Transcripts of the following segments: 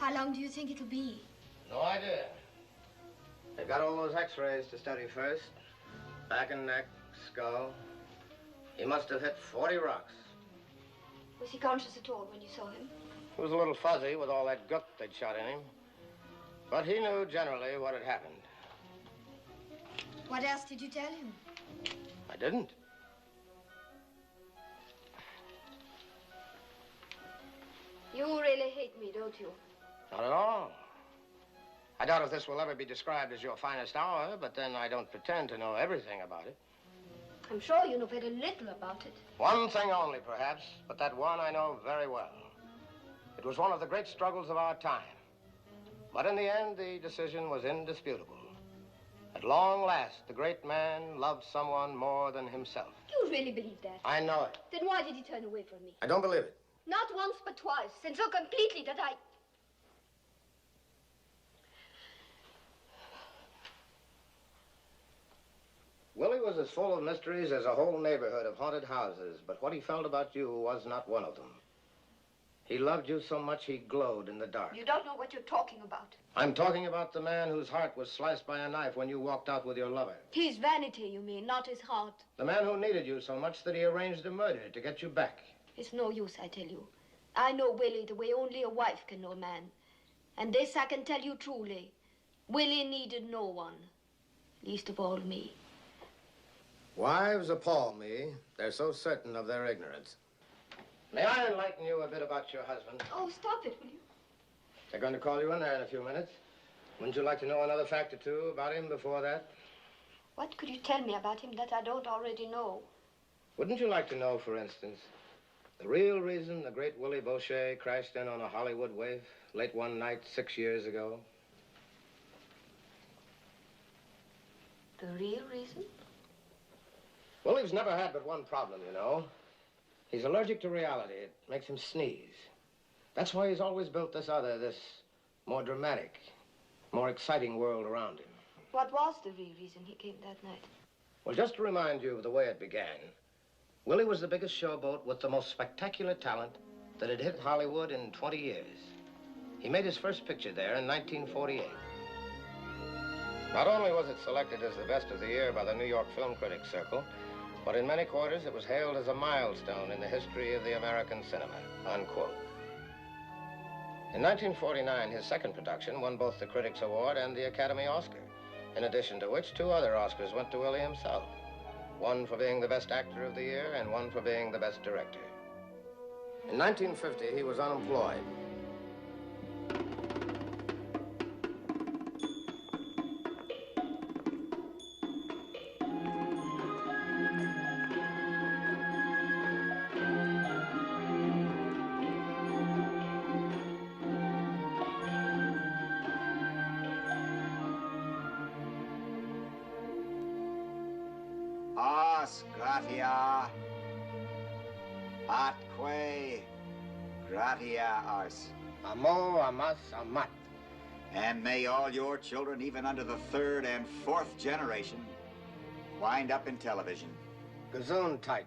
How long do you think it'll be? No idea. They've got all those x-rays to study first. Back and neck, skull. He must have hit 40 rocks. Was he conscious at all when you saw him? He was a little fuzzy with all that gut they'd shot in him. But he knew generally what had happened. What else did you tell him? I didn't. You really hate me, don't you? Not at all. I doubt if this will ever be described as your finest hour, but then I don't pretend to know everything about it. I'm sure you know very little about it. One thing only, perhaps, but that one I know very well. It was one of the great struggles of our time. But in the end, the decision was indisputable. At long last, the great man loved someone more than himself. You really believe that? I know it. Then why did he turn away from me? I don't believe it. Not once, but twice, and so completely that I... Willie was as full of mysteries as a whole neighborhood of haunted houses, but what he felt about you was not one of them. He loved you so much he glowed in the dark. You don't know what you're talking about. I'm talking about the man whose heart was sliced by a knife when you walked out with your lover. His vanity, you mean, not his heart. The man who needed you so much that he arranged a murder to get you back. It's no use, I tell you. I know Willie the way only a wife can know a man. And this I can tell you truly. Willie needed no one, least of all me. Wives appall me. They're so certain of their ignorance. May I enlighten you a bit about your husband? Oh, stop it, will you? They're going to call you in there in a few minutes. Wouldn't you like to know another fact or two about him before that? What could you tell me about him that I don't already know? Wouldn't you like to know, for instance, the real reason the great Willie Boucher crashed in on a Hollywood waif late one night 6 years ago? The real reason? Willie's never had but one problem, you know. He's allergic to reality. It makes him sneeze. That's why he's always built this more dramatic, more exciting world around him. What was the real reason he came that night? Well, just to remind you of the way it began, Willie was the biggest showboat with the most spectacular talent that had hit Hollywood in 20 years. He made his first picture there in 1948. Not only was it selected as the best of the year by the New York Film Critics Circle, but in many quarters it was hailed as a milestone in the history of the American cinema, unquote. In 1949, his second production won both the Critics' Award and the Academy Oscar, in addition to which 2 other Oscars went to Willie himself. One for being the best actor of the year and one for being the best director. In 1950, he was unemployed. Gratia, atque, gratia ars. Amo, amas, amat. And may all your children, even under the 3rd and 4th generation, wind up in television. Gesundheit.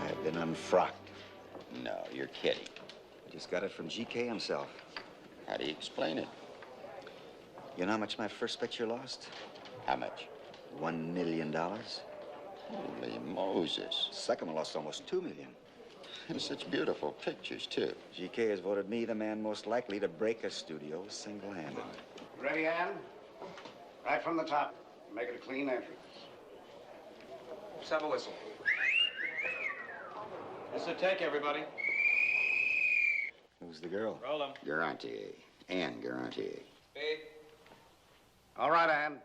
I've been unfrocked. No, you're kidding. I just got it from GK himself. How do you explain it? You know how much my first picture lost? How much? $1 million. Holy Moses. Second one lost almost $2 million. And such beautiful pictures, too. GK has voted me the man most likely to break a studio single-handed. Ready, Ann? Right from the top. Make it a clean entrance. Let's have a whistle. This will take, everybody. Who's the girl? Roll 'em. Garantier. Anne Garantier. Speed. All right, Ann.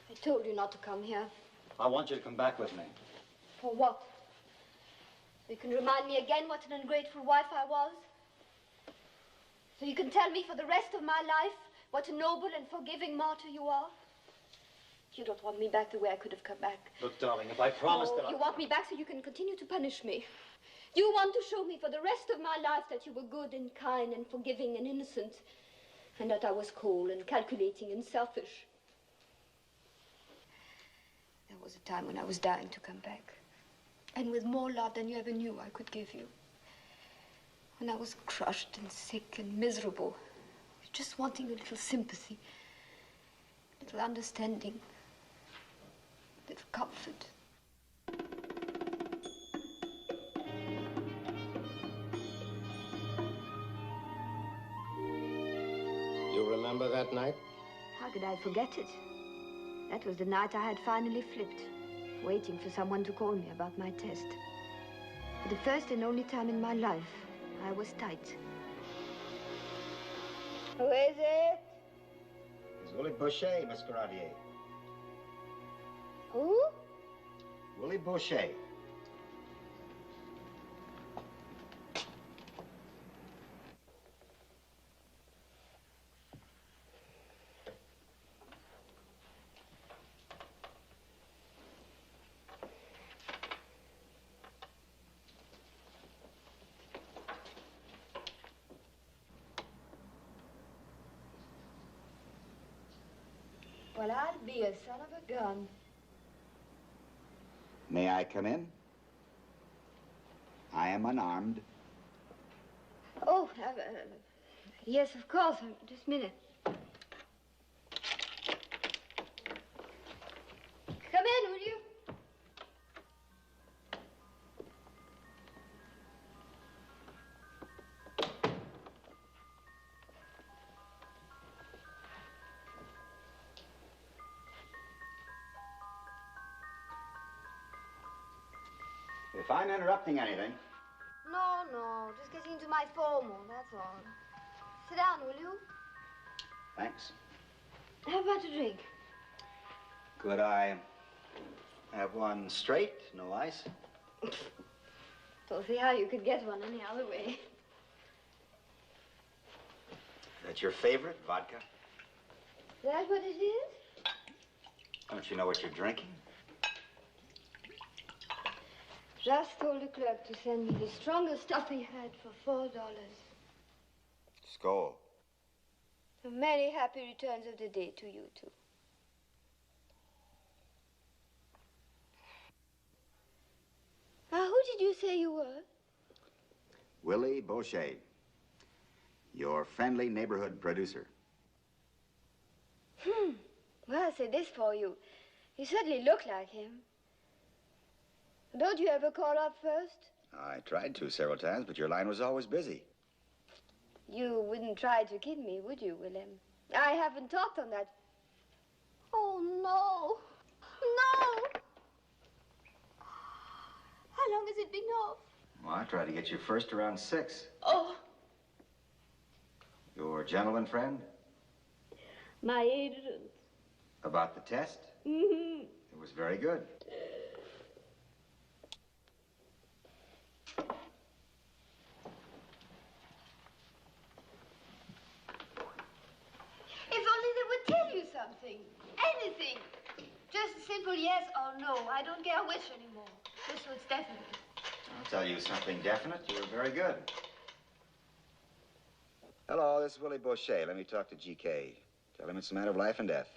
I told you not to come here. I want you to come back with me. For what? So you can remind me again what an ungrateful wife I was? So you can tell me for the rest of my life what a noble and forgiving martyr you are? You don't want me back the way I could have come back. Look, darling, if I promise that you want me back so you can continue to punish me. You want to show me for the rest of my life that you were good and kind and forgiving and innocent, and that I was cold and calculating and selfish. There was a time when I was dying to come back. And with more love than you ever knew I could give you. When I was crushed and sick and miserable. Just wanting a little sympathy. A little understanding. A little comfort. You remember that night? How could I forget it? That was the night I had finally flipped, waiting for someone to call me about my test. For the first and only time in my life, I was tight. Who is it? It's Willie Boucher, Miss Grandier. Who? Willie Boucher. Well, I'll be a son of a gun. May I come in? I am unarmed. Oh, yes, of course. Just a minute. Come in, will you? If I'm interrupting anything, No, just getting into my formal, that's all. Sit down, will you? thanks. How about a drink? Could I have one straight, no ice? Don't see how you could get one any other way. That's your favorite, vodka? Is that what it is? Don't you know what you're drinking? Just told the clerk to send me the strongest stuff he had for $4. Skull. Many happy returns of the day to you, too. Now, who did you say you were? Willie Boucher, your friendly neighborhood producer. Well, I'll say this for you. You certainly look like him. Don't you ever call up first? I tried to several times, but your line was always busy. You wouldn't try to kid me, would you, Willem? I haven't talked on that. Oh, no. No! How long has it been off? Well, I tried to get you first around 6. Oh, Your gentleman friend? my agent. About the test? Mm-hmm. It was very good. If only they would tell you something. Anything. Just a simple yes or no. I don't care which anymore. This was definite. I'll tell you something definite. You were very good. Hello, this is Willie Boucher. Let me talk to GK. Tell him it's a matter of life and death.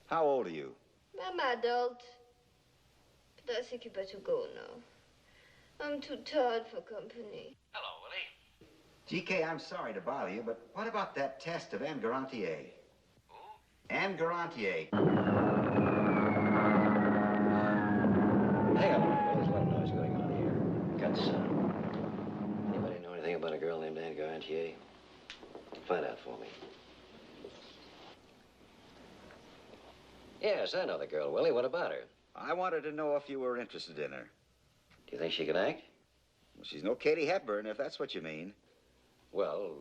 How old are you? I'm adult. But I think you better go now. I'm too tired for company. Hello, Willie. GK, I'm sorry to bother you, but what about that test of Anne Garantier? Who? Anne Garantier. Hang on a minute. There's a lot of noise going on here. Cuts. Anybody know anything about a girl named Anne Garantier? Find out for me. Yes, I know the girl, Willie. What about her? I wanted to know if you were interested in her. Do you think she can act? Well, she's no Katie Hepburn, if that's what you mean. Well,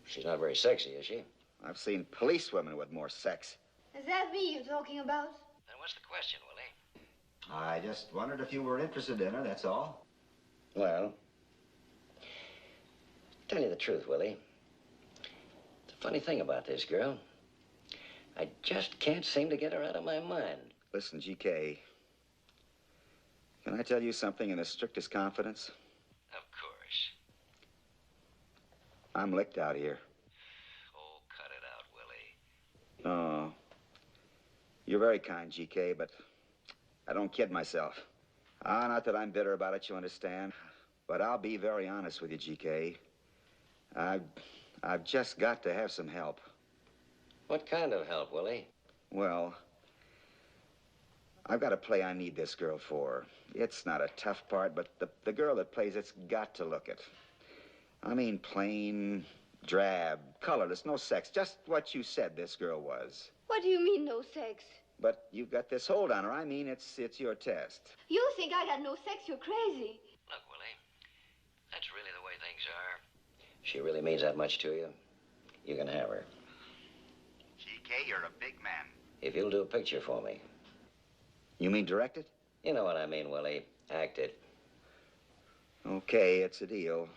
she's not very sexy, is she? I've seen police women with more sex. Is that me you're talking about? Then what's the question, Willie? I just wondered if you were interested in her, that's all. Well, tell you the truth, Willie. The funny thing about this girl, I just can't seem to get her out of my mind. Listen, GK, can I tell you something in the strictest confidence? Of course. I'm licked out here. Oh, cut it out, Willie. Oh, You're very kind, GK, but I don't kid myself. Not that I'm bitter about it, you understand. But I'll be very honest with you, GK. I've just got to have some help. What kind of help, Willie? Well, I've got a play I need this girl for. It's not a tough part, but the girl that plays it's got to look it. I mean, plain, drab, colorless, no sex. Just what you said this girl was. What do you mean, no sex? But you've got this hold on her. I mean, it's your test. You think I got no sex? You're crazy. Look, Willie, that's really the way things are. She really means that much to you. You can have her. GK, you're a big man. If you'll do a picture for me. You mean direct it? You know what I mean, Willie. Act it. Okay, it's a deal.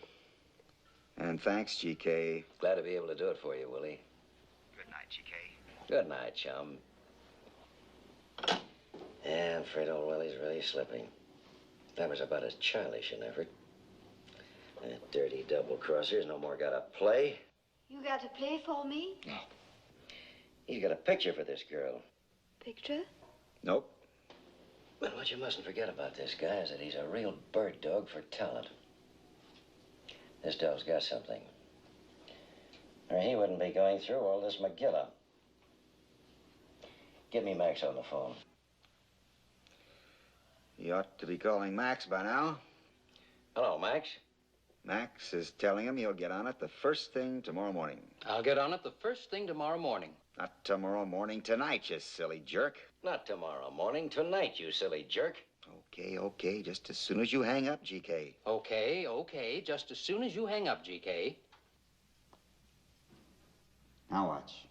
And thanks, GK. Glad to be able to do it for you, Willie. Good night, GK. Good night, chum. Yeah, I'm afraid old Willie's really slipping. That was about as childish an effort. That dirty double-crosser's no more got a play. You got to play for me? No. He's got a picture for this girl. Picture? Nope. But what you mustn't forget about this guy is that he's a real bird dog for talent. This dog's got something. Or he wouldn't be going through all this McGilla. Get me Max on the phone. You ought to be calling Max by now. Hello, Max. Max is telling him you'll get on it the first thing tomorrow morning. I'll get on it the first thing tomorrow morning. Not tomorrow morning, tonight, you silly jerk. Not tomorrow morning, tonight, you silly jerk. Okay, just as soon as you hang up, GK. Okay, just as soon as you hang up, GK. Now watch.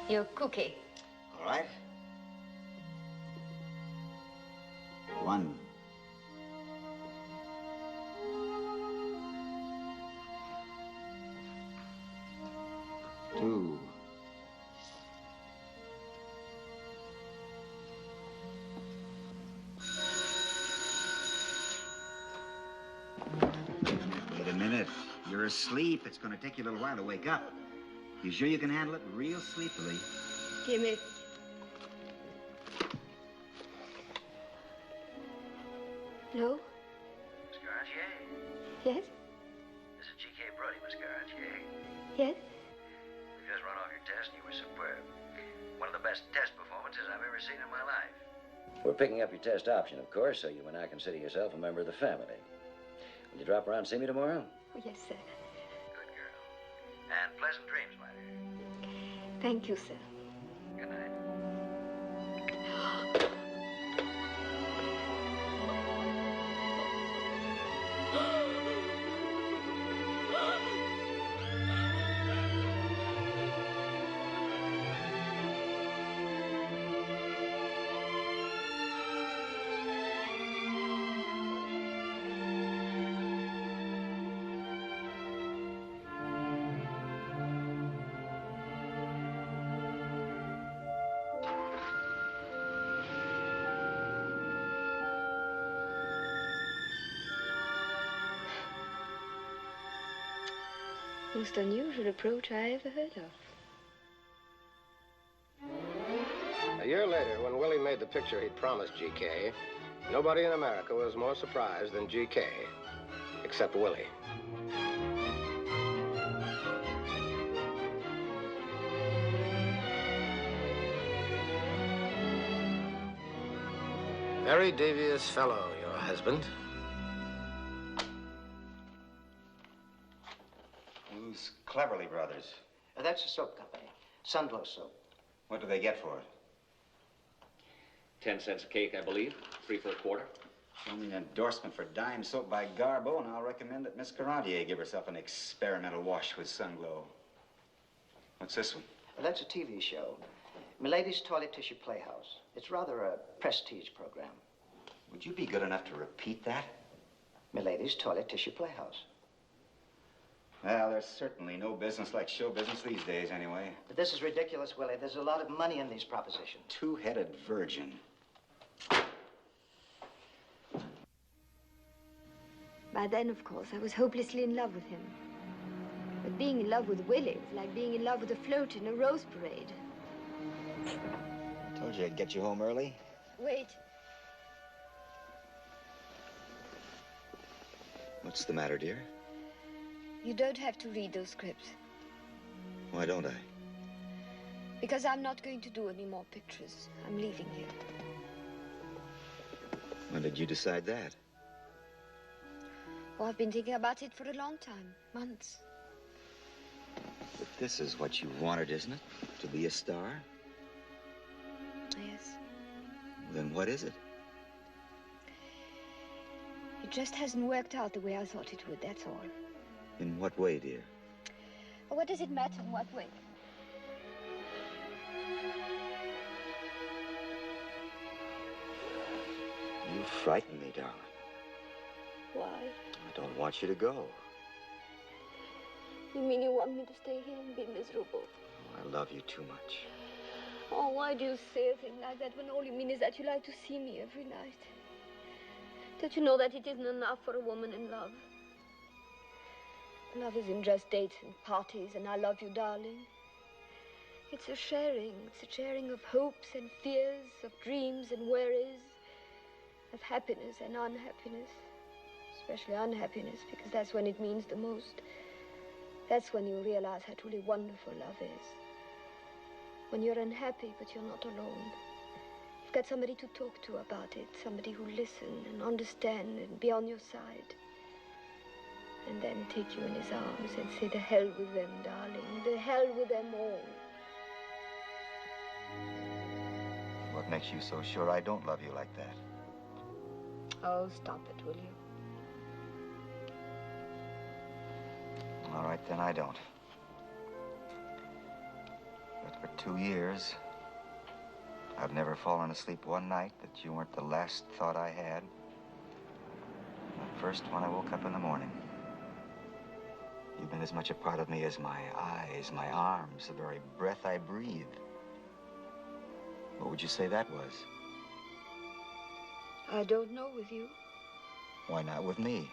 Your cookie. All right. 1. 2. 'Wait a minute. You're asleep. It's going to take you a little while to wake up. You sure you can handle it real sleepily? Give me. Hello? Miss Garantier? Yes? This is G.K. Brody, Miss Garantier. Yes? You just run off your test and you were superb. One of the best test performances I've ever seen in my life. We're picking up your test option, of course, so you may now consider yourself a member of the family. Will you drop around and see me tomorrow? Oh, yes, sir. Good girl. And pleasant dreams, my dear. Thank you, sir. Good night. Most unusual approach I ever heard of. A year later, when Willie made the picture he'd promised G.K., nobody in America was more surprised than G.K., except Willie. Very devious fellow, your husband. Who's Cleverly Brothers? That's a soap company. Sunglow soap. What do they get for it? 10 cents a cake, I believe. 3 for a quarter. Show me an endorsement for Dime Soap by Garbo, and I'll recommend that Miss Carantier give herself an experimental wash with Sunglow. What's this one? That's a TV show. Milady's Toilet Tissue Playhouse. It's rather a prestige program. Would you be good enough to repeat that? Milady's Toilet Tissue Playhouse. Well, there's certainly no business like show business these days, anyway. But this is ridiculous, Willie. There's a lot of money in these propositions. Two-headed virgin. By then, of course, I was hopelessly in love with him. But being in love with Willie was like being in love with a float in a rose parade. I told you I'd get you home early. Wait. What's the matter, dear? You don't have to read those scripts. Why don't I? Because I'm not going to do any more pictures. I'm leaving here. When did you decide that? Oh, I've been thinking about it for a long time. Months. But this is what you wanted, isn't it? To be a star? Yes. Then what is it? It just hasn't worked out the way I thought it would, that's all. In what way, dear? Well, what does it matter in what way? You frighten me, darling. Why? I don't want you to go. You mean you want me to stay here and be miserable? I love you too much. Oh, why do you say a thing like that when all you mean is that you like to see me every night? Don't you know that it isn't enough for a woman in love? Love isn't just dates and parties and I love you, darling. It's a sharing. It's a sharing of hopes and fears, of dreams and worries, of happiness and unhappiness. Especially unhappiness, because that's when it means the most. That's when you realize how truly wonderful love is. When you're unhappy, but you're not alone. You've got somebody to talk to about it, somebody who'll listen and understand and be on your side. And then take you in his arms and say, the hell with them, darling, the hell with them all. What makes you so sure I don't love you like that? Oh, stop it, will you? All right, then I don't. But for 2 years, I've never fallen asleep one night that you weren't the last thought I had. The first when I woke up in the morning. You've been as much a part of me as my eyes, my arms, the very breath I breathe. What would you say that was? I don't know with you. Why not with me?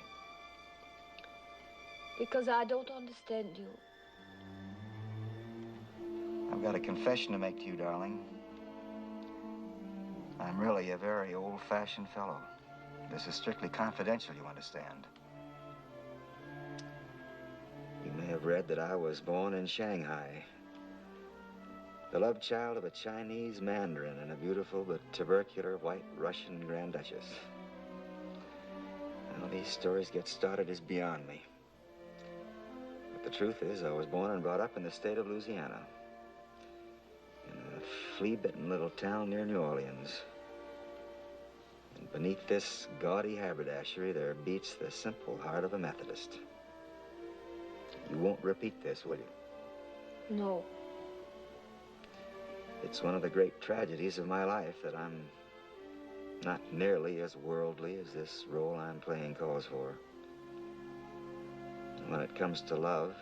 Because I don't understand you. I've got a confession to make to you, darling. I'm really a very old-fashioned fellow. This is strictly confidential, you understand. You may have read that I was born in Shanghai. The love child of a Chinese mandarin and a beautiful but tubercular white Russian Grand Duchess. How these stories get started is beyond me. But the truth is, I was born and brought up in the state of Louisiana. In a flea-bitten little town near New Orleans. And beneath this gaudy haberdashery, there beats the simple heart of a Methodist. You won't repeat this, will you? No. It's one of the great tragedies of my life that I'm not nearly as worldly as this role I'm playing calls for. And when it comes to love,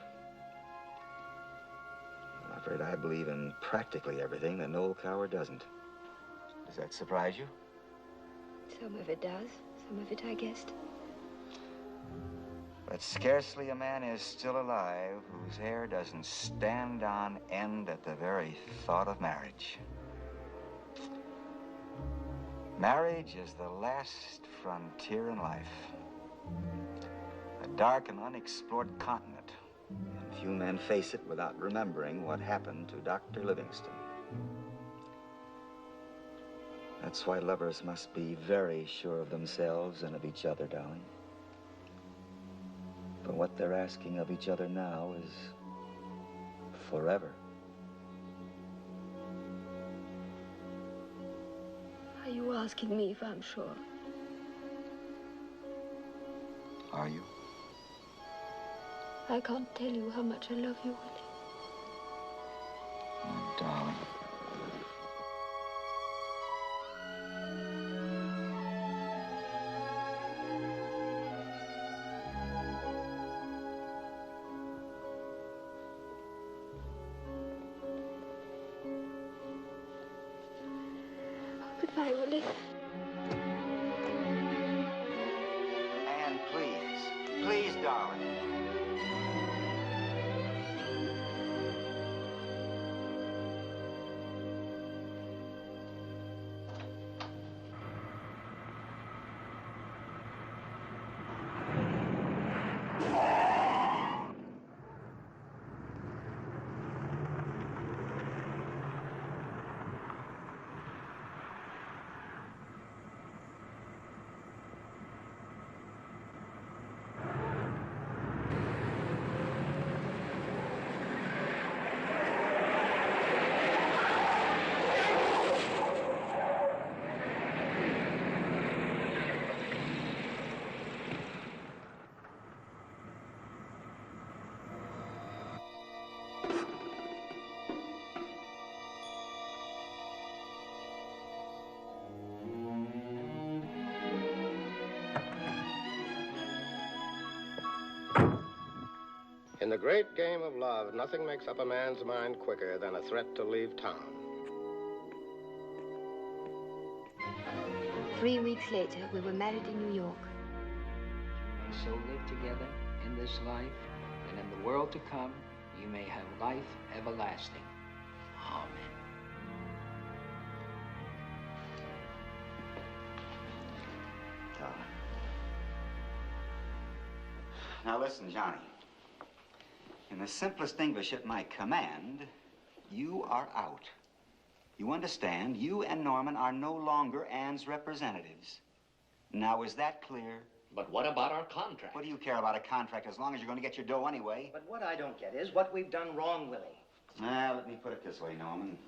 I'm afraid I believe in practically everything that Noel Coward doesn't. Does that surprise you? Some of it does. Some of it I guessed. But scarcely a man is still alive whose hair doesn't stand on end at the very thought of marriage. Marriage is the last frontier in life. A dark and unexplored continent. And few men face it without remembering what happened to Dr. Livingston. That's why lovers must be very sure of themselves and of each other, darling. But what they're asking of each other now is forever. Are you asking me if I'm sure? Are you? I can't tell you how much I love you, Willie. Oh, darling. Goodbye, Willie. In the great game of love, nothing makes up a man's mind quicker than a threat to leave town. 3 weeks later, we were married in New York. You may so live together in this life, and in the world to come, you may have life everlasting. Amen. Now listen, Johnny. In the simplest English at my command, you are out. You understand? You and Norman are no longer Anne's representatives. Now, is that clear? But what about our contract? What do you care about a contract as long as you're going to get your dough anyway? But what I don't get is what we've done wrong, Willie. Let me put it this way, Norman.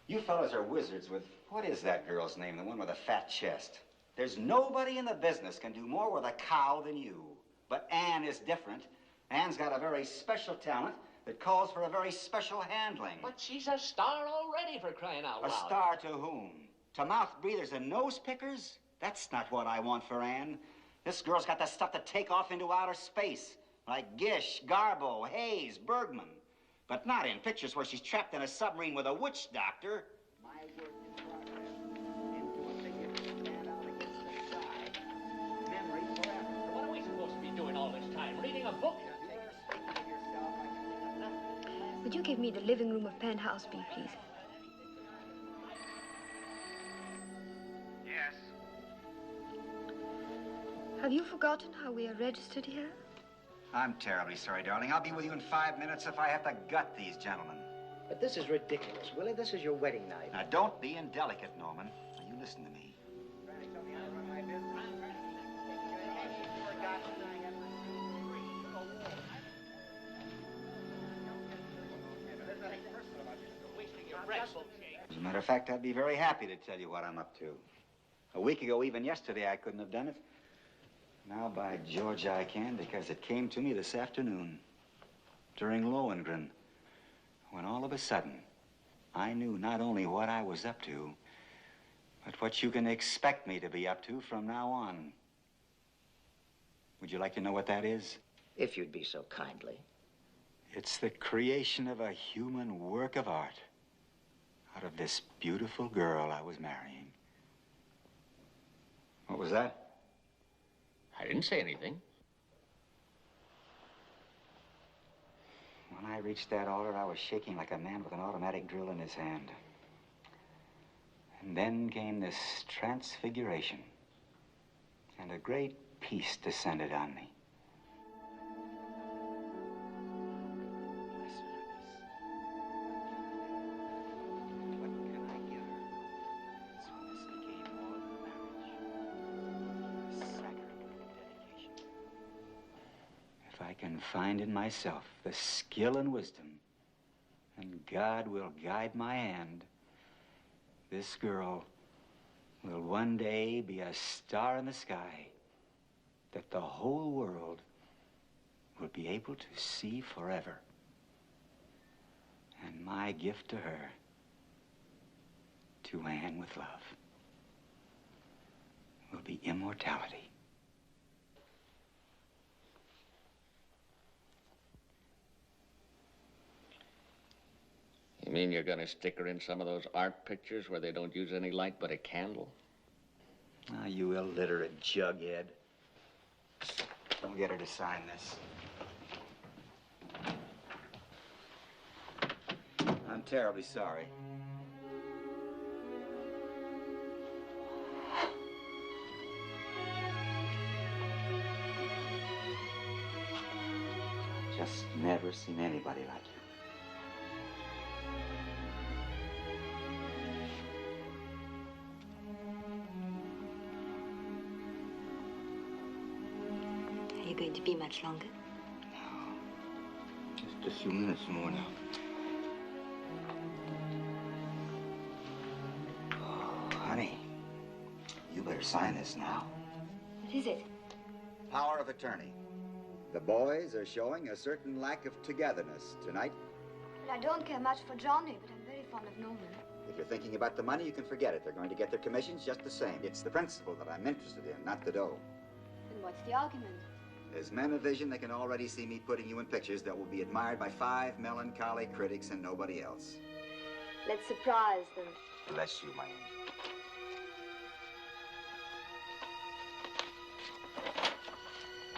You fellas are wizards with, what is that girl's name, the one with the fat chest? There's nobody in the business can do more with a cow than you. But Anne is different. Anne's got a very special talent that calls for a very special handling. But she's a star already, for crying out loud. A star to whom? To mouth breathers and nose pickers? That's not what I want for Anne. This girl's got the stuff to take off into outer space, like Gish, Garbo, Hayes, Bergman. But not in pictures where she's trapped in a submarine with a witch doctor. My work in progress. Into a figure to stand out against the sky. Memory forever. What are we supposed to be doing all this time? Reading a book? Would you give me the living room of Penthouse B, please? Yes. Have you forgotten how we are registered here? I'm terribly sorry, darling. I'll be with you in 5 minutes if I have to gut these gentlemen. But this is ridiculous, Willie. This is your wedding night. Now, don't be indelicate, Norman. Now, you listen to me. As a matter of fact, I'd be very happy to tell you what I'm up to. A week ago, even yesterday, I couldn't have done it. Now, by George, I can, because it came to me this afternoon during Lohengrin, when all of a sudden, I knew not only what I was up to, but what you can expect me to be up to from now on. Would you like to know what that is? If you'd be so kindly. It's the creation of a human work of art out of this beautiful girl I was marrying. What was that? I didn't say anything. When I reached that altar, I was shaking like a man with an automatic drill in his hand. And then came this transfiguration, and a great peace descended on me. Can find in myself the skill and wisdom, and God will guide my hand, this girl will one day be a star in the sky that the whole world will be able to see forever. And my gift to her, to Anne with love, will be immortality. You mean you're going to stick her in some of those art pictures where they don't use any light but a candle? Ah, you illiterate jughead. Don't get her to sign this. I'm terribly sorry. Just never seen anybody like you. Are you going to be much longer? No. Just a few minutes more now. Oh, honey. You better sign this now. What is it? Power of attorney. The boys are showing a certain lack of togetherness tonight. Well, I don't care much for Johnny, but I'm very fond of Norman. If you're thinking about the money, you can forget it. They're going to get their commissions just the same. It's the principle that I'm interested in, not the dough. Then what's the argument? As men of vision, they can already see me putting you in pictures that will be admired by 5 melancholy critics and nobody else. Let's surprise them. Bless you, my angel.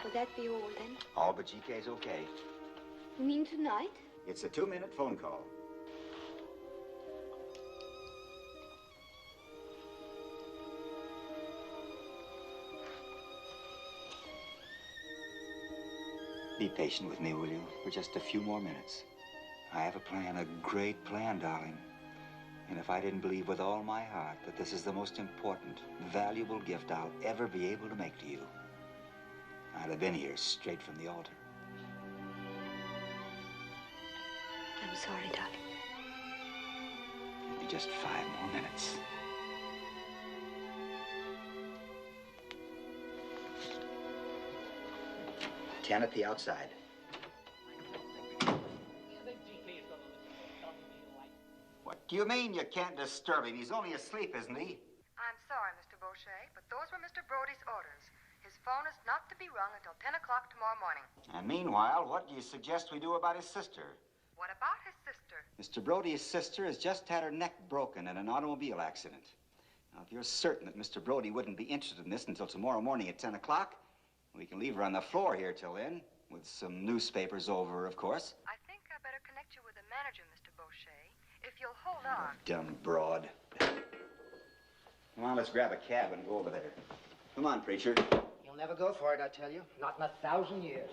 Will that be all, then? All but GK's okay. You mean tonight? It's a 2-minute phone call. Be patient with me, will you? For just a few more minutes. I have a plan, a great plan, darling. And if I didn't believe with all my heart that this is the most important, valuable gift I'll ever be able to make to you, I'd have been here straight from the altar. I'm sorry, darling. Give me just 5 more minutes. Ten at the outside. What do you mean you can't disturb him? He's only asleep, isn't he? I'm sorry, Mr. Beauchet, but those were Mr. Brody's orders. His phone is not to be rung until 10 o'clock tomorrow morning. And meanwhile, what do you suggest we do about his sister? What about his sister? Mr. Brody's sister has just had her neck broken in an automobile accident. Now, if you're certain that Mr. Brody wouldn't be interested in this until tomorrow morning at 10 o'clock, we can leave her on the floor here till then, with some newspapers over, of course. I think I better connect you with the manager, Mr. Beauchet, if you'll hold on. Dumb broad. Come on, let's grab a cab and go over there. Come on, preacher. You'll never go for it, I tell you. Not in 1,000 years.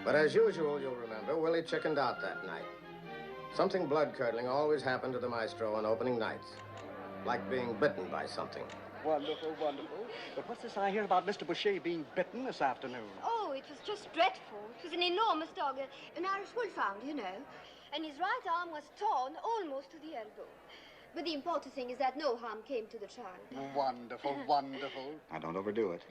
But as usual, you'll remember, Willie chickened out that night. Something blood-curdling always happened to the maestro on opening nights. Like being bitten by something. Wonderful, wonderful. But what's this I hear about Mr. Boucher being bitten this afternoon? Oh, it was just dreadful. It was an enormous dog, an Irish wolfhound, you know. And his right arm was torn almost to the elbow. But the important thing is that no harm came to the child. Wonderful, wonderful. Now, don't overdo it.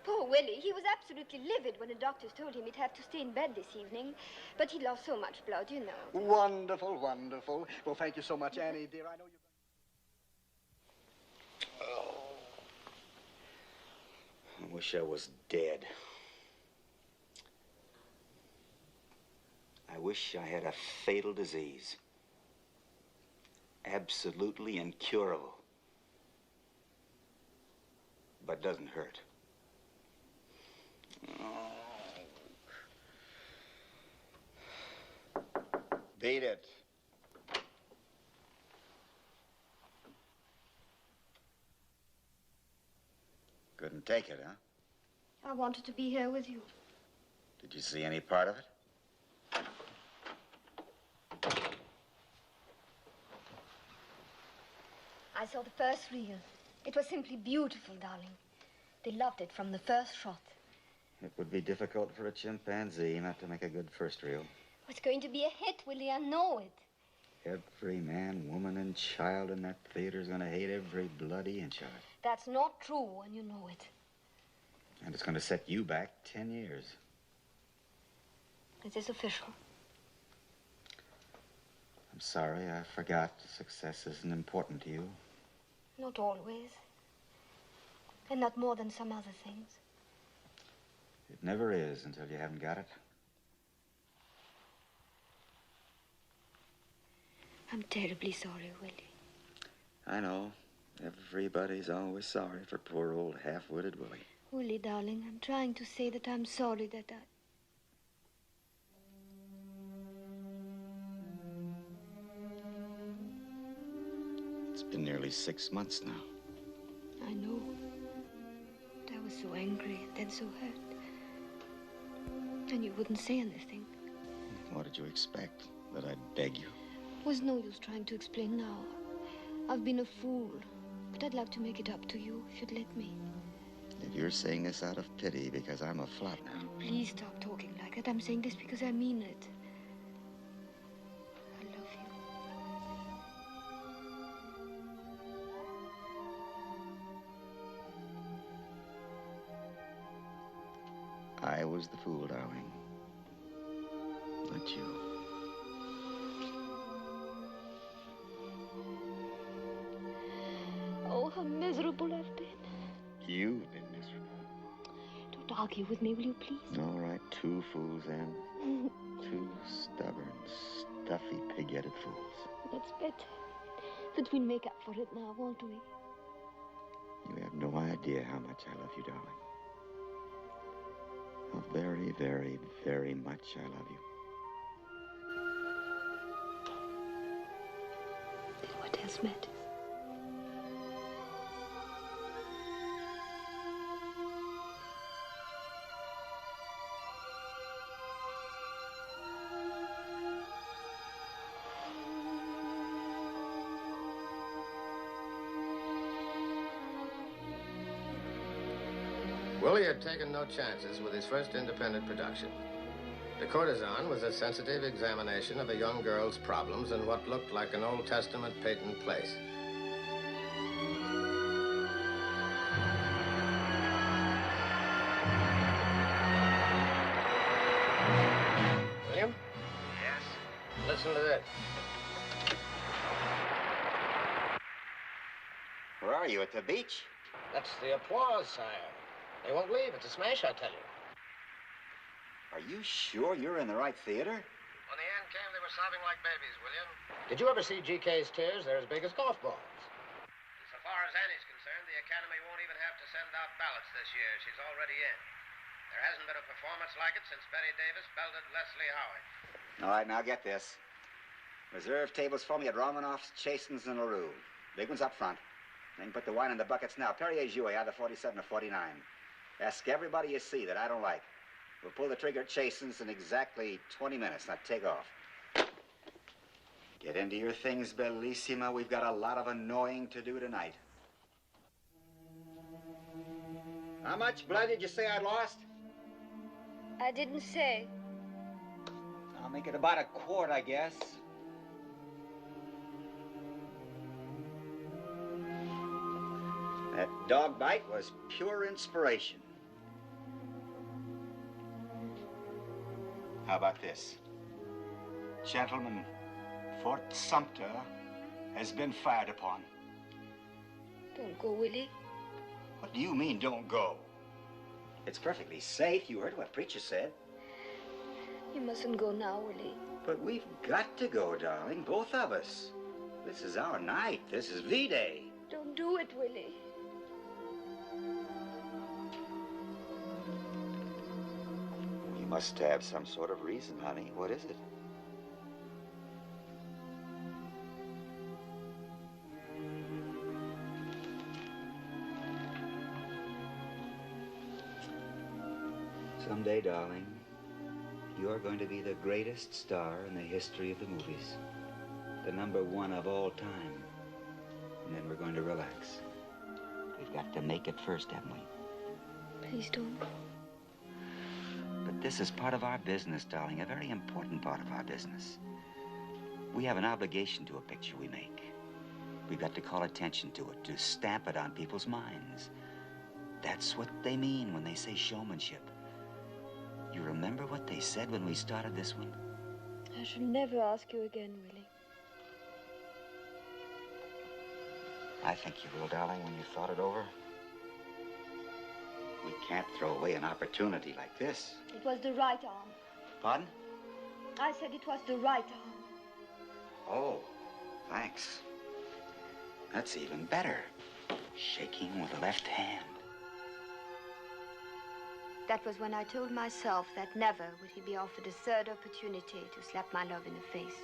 Poor Willie, he was absolutely livid when the doctors told him he'd have to stay in bed this evening. But he lost so much blood, you know. Wonderful, wonderful. Well, thank you so much, Annie, dear. I know you're... Oh. I wish I was dead. I wish I had a fatal disease. Absolutely incurable. But doesn't hurt. Oh. Beat it. Couldn't take it, huh? I wanted to be here with you. Did you see any part of it? I saw the first reel. It was simply beautiful, darling. They loved it from the first shot. It would be difficult for a chimpanzee not to make a good first reel. It's going to be a hit, Willie. I know it. Every man, woman, and child in that theater's gonna hate every bloody inch of it. That's not true, and you know it. And it's gonna set you back 10 years. Is this official? I'm sorry, I forgot. Success isn't important to you. Not always. And not more than some other things. It never is until you haven't got it. I'm terribly sorry, Willie. I know. Everybody's always sorry for poor old half-witted Willie. Willie, darling, I'm trying to say that I'm sorry that I... It's been nearly 6 months now. I know. But I was so angry and then so hurt. And you wouldn't say anything. What did you expect? That I'd beg you? Was no use trying to explain now. I've been a fool, but I'd like to make it up to you if you'd let me. If you're saying this out of pity because I'm a flop now. Oh, please stop talking like that. I'm saying this because I mean it. I love you. I was the fool, darling. Not you. Oh, how miserable I've been. You've been miserable. Don't argue with me, will you, please? All right, 2 fools, then. 2 stubborn, stuffy, pig-headed fools. That's better. But we'll make up for it now, won't we? You have no idea how much I love you, darling. How very, very, very much I love you. Then what else matters? Willie had taken no chances with his first independent production. The Courtesan was a sensitive examination of a young girl's problems in what looked like an Old Testament patent place. William? Yes? Listen to this. Where are you, at the beach? That's the applause, sire. They won't leave. It's a smash, I tell you. Are you sure you're in the right theater? When the end came, they were sobbing like babies, William. Did you ever see GK's tears? They're as big as golf balls. And so far as Annie's concerned, the Academy won't even have to send out ballots this year. She's already in. There hasn't been a performance like it since Betty Davis belted Leslie Howard. All right, now get this. Reserve tables for me at Romanoff's, Chasen's, and LaRue. Big ones up front. Then put the wine in the buckets now. Perrier Jouet, either 47 or 49. Ask everybody you see that I don't like. We'll pull the trigger at Chasen's in exactly 20 minutes. Now take off. Get into your things, Bellissima. We've got a lot of annoying to do tonight. How much blood did you say I lost? I didn't say. I'll make it about a quart, I guess. That dog bite was pure inspiration. How about this? Gentlemen, Fort Sumter has been fired upon. Don't go, Willie. What do you mean, don't go? It's perfectly safe. You heard what preacher said. You mustn't go now, Willie. But we've got to go, darling, both of us. This is our night. This is V-Day. Don't do it, Willie. You must have some sort of reason, honey. What is it? Someday, darling, you're going to be the greatest star in the history of the movies. The #1 of all time. And then we're going to relax. We've got to make it first, haven't we? Please don't. But this is part of our business, darling, a very important part of our business. We have an obligation to a picture we make. We've got to call attention to it, to stamp it on people's minds. That's what they mean when they say showmanship. You remember what they said when we started this one? I shall never ask you again, Willie. I think you will, darling, when you've thought it over. We can't throw away an opportunity like this. It was the right arm. Pardon? I said it was the right arm. Oh, thanks. That's even better. Shaking with the left hand. That was when I told myself that never would he be offered a third opportunity to slap my love in the face.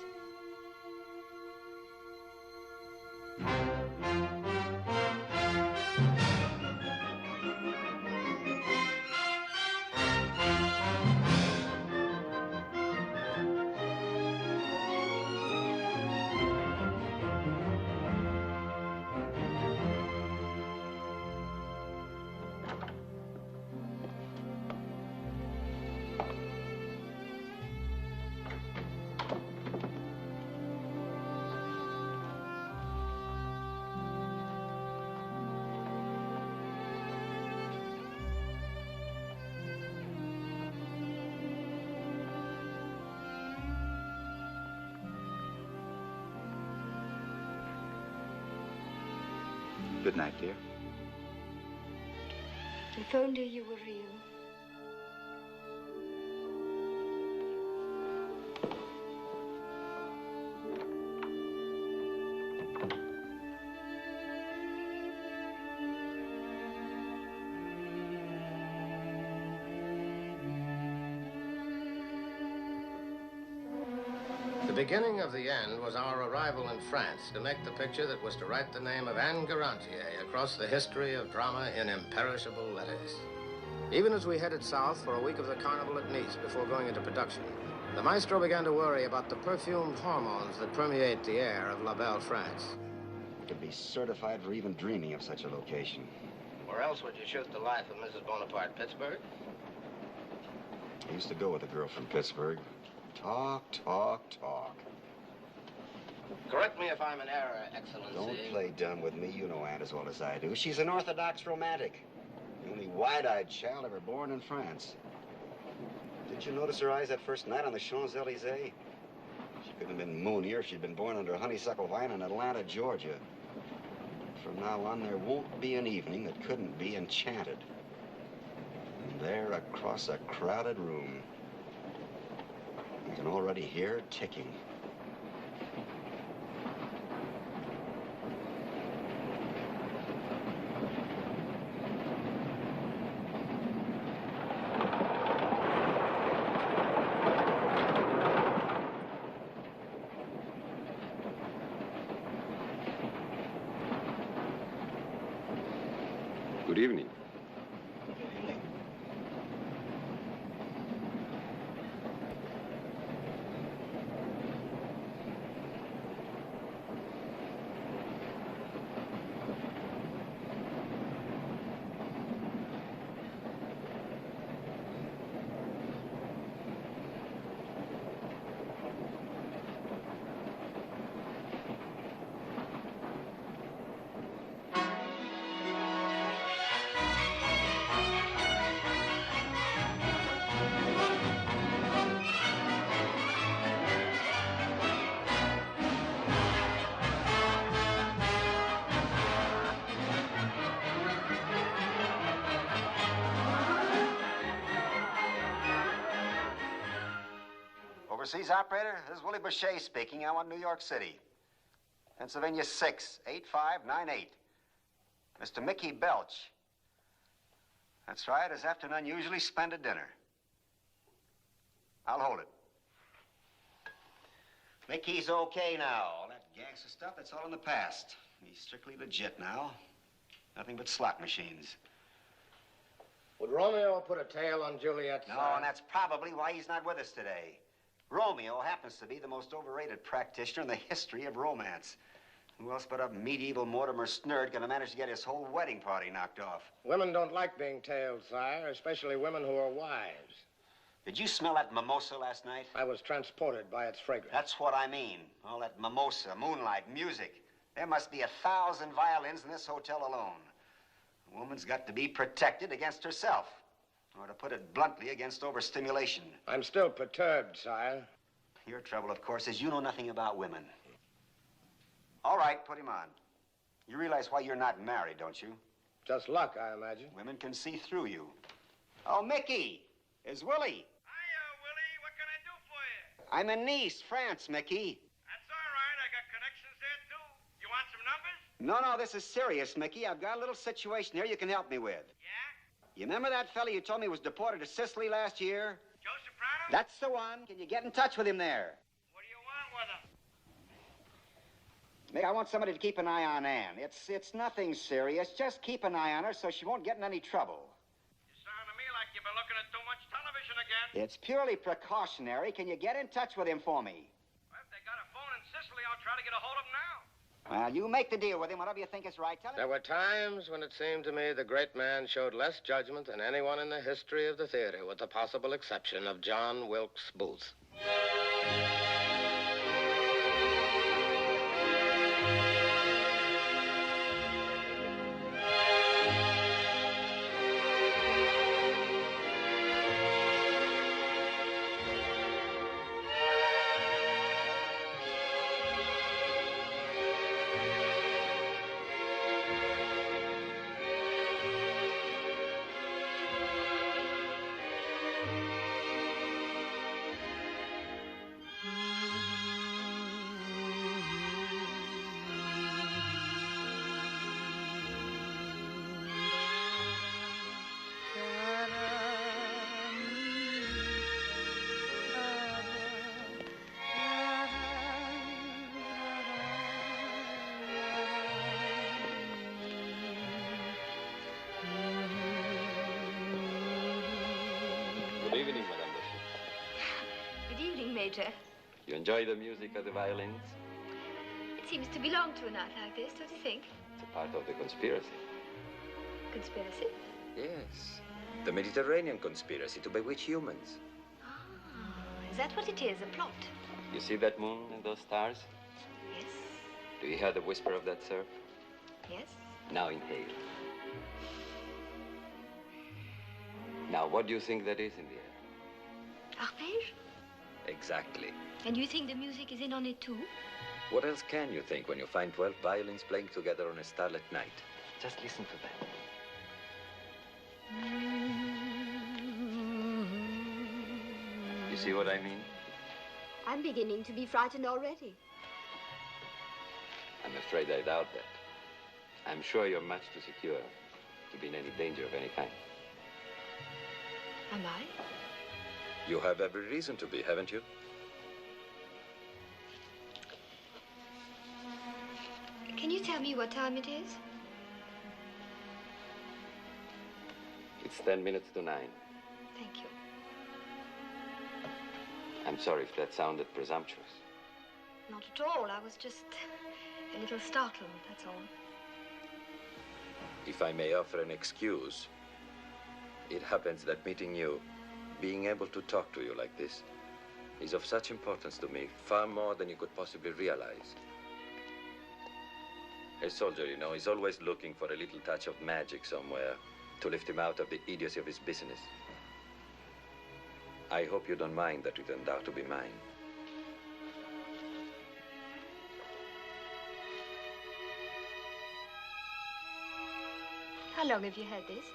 Good night, dear. If only you were real. The beginning of the end was our arrival in France to make the picture that was to write the name of Anne Garantier across the history of drama in imperishable letters. Even as we headed south for a week of the carnival at Nice before going into production, the maestro began to worry about the perfumed hormones that permeate the air of La Belle France. I could be certified for even dreaming of such a location. Or else would you shoot the life of Mrs. Bonaparte, Pittsburgh? I used to go with a girl from Pittsburgh. Talk, talk, talk. Correct me if I'm in error, Excellency. Don't play dumb with me. You know Anne as well as I do. She's an orthodox romantic. The only wide-eyed child ever born in France. Didn't you notice her eyes that first night on the Champs-Élysées? She couldn't have been moonier if she'd been born under a honeysuckle vine in Atlanta, Georgia. From now on, there won't be an evening that couldn't be enchanted. And there, across a crowded room, you can already hear it ticking. Good evening. Overseas operator, this is Willie Boucher speaking. I want New York City. Pennsylvania 68598. Mr. Mickey Belch. That's right, as after an unusually splendid dinner. I'll hold it. Mickey's okay now. All that gangster stuff, that's all in the past. He's strictly legit now. Nothing but slot machines. Would Romeo put a tail on Juliet? No, and that's probably why he's not with us today. Romeo happens to be the most overrated practitioner in the history of romance. Who else but a medieval Mortimer Snerd gonna manage to get his whole wedding party knocked off? Women don't like being tailed, sire, especially women who are wives. Did you smell that mimosa last night? I was transported by its fragrance. That's what I mean. All that mimosa, moonlight, music. There must be 1,000 violins in this hotel alone. A woman's got to be protected against herself. Or to put it bluntly, against overstimulation. I'm still perturbed, sire. Your trouble, of course, is you know nothing about women. All right, put him on. You realize why you're not married, don't you? Just luck, I imagine. Women can see through you. Oh, Mickey, is Willie. Hiya, Willie. What can I do for you? I'm in Nice, France, Mickey. That's all right. I got connections there, too. You want some numbers? No, this is serious, Mickey. I've got a little situation here you can help me with. Yeah? You remember that fella you told me was deported to Sicily last year? Joe Soprano? That's the one. Can you get in touch with him there? What do you want with him? Mick, I want somebody to keep an eye on Ann. It's nothing serious. Just keep an eye on her so she won't get in any trouble. You sound to me like you've been looking at too much television again. It's purely precautionary. Can you get in touch with him for me? Well, if they got a phone in Sicily, I'll try to get a hold of him now. Well, you make the deal with him, whatever you think is right. Tell him. There were times when it seemed to me the great man showed less judgment than anyone in the history of the theater, with the possible exception of John Wilkes Booth. Good evening, Madame Boucher. Good evening, Major. You enjoy the music of the violins? It seems to belong to a night like this, don't you think? It's a part of the conspiracy. Conspiracy? Yes. The Mediterranean conspiracy to bewitch humans. Is that what it is, a plot? You see that moon and those stars? Yes. Do you hear the whisper of that surf? Yes. Now inhale. Now, what do you think that is in the air? Arpège? Exactly. And you think the music is in on it too? What else can you think when you find 12 violins playing together on a starlit night? Just listen to that. You see what I mean? I'm beginning to be frightened already. I'm afraid I doubt that. I'm sure you're much too secure to be in any danger of any kind. Am I? You have every reason to be, haven't you? Can you tell me what time it is? It's 10 minutes to 9. Thank you. I'm sorry if that sounded presumptuous. Not at all. I was just a little startled, that's all. If I may offer an excuse, it happens that meeting you, being able to talk to you like this, is of such importance to me, far more than you could possibly realize. A soldier, you know, is always looking for a little touch of magic somewhere to lift him out of the idiocy of his business. I hope you don't mind that it turned out to be mine. How long have you had this?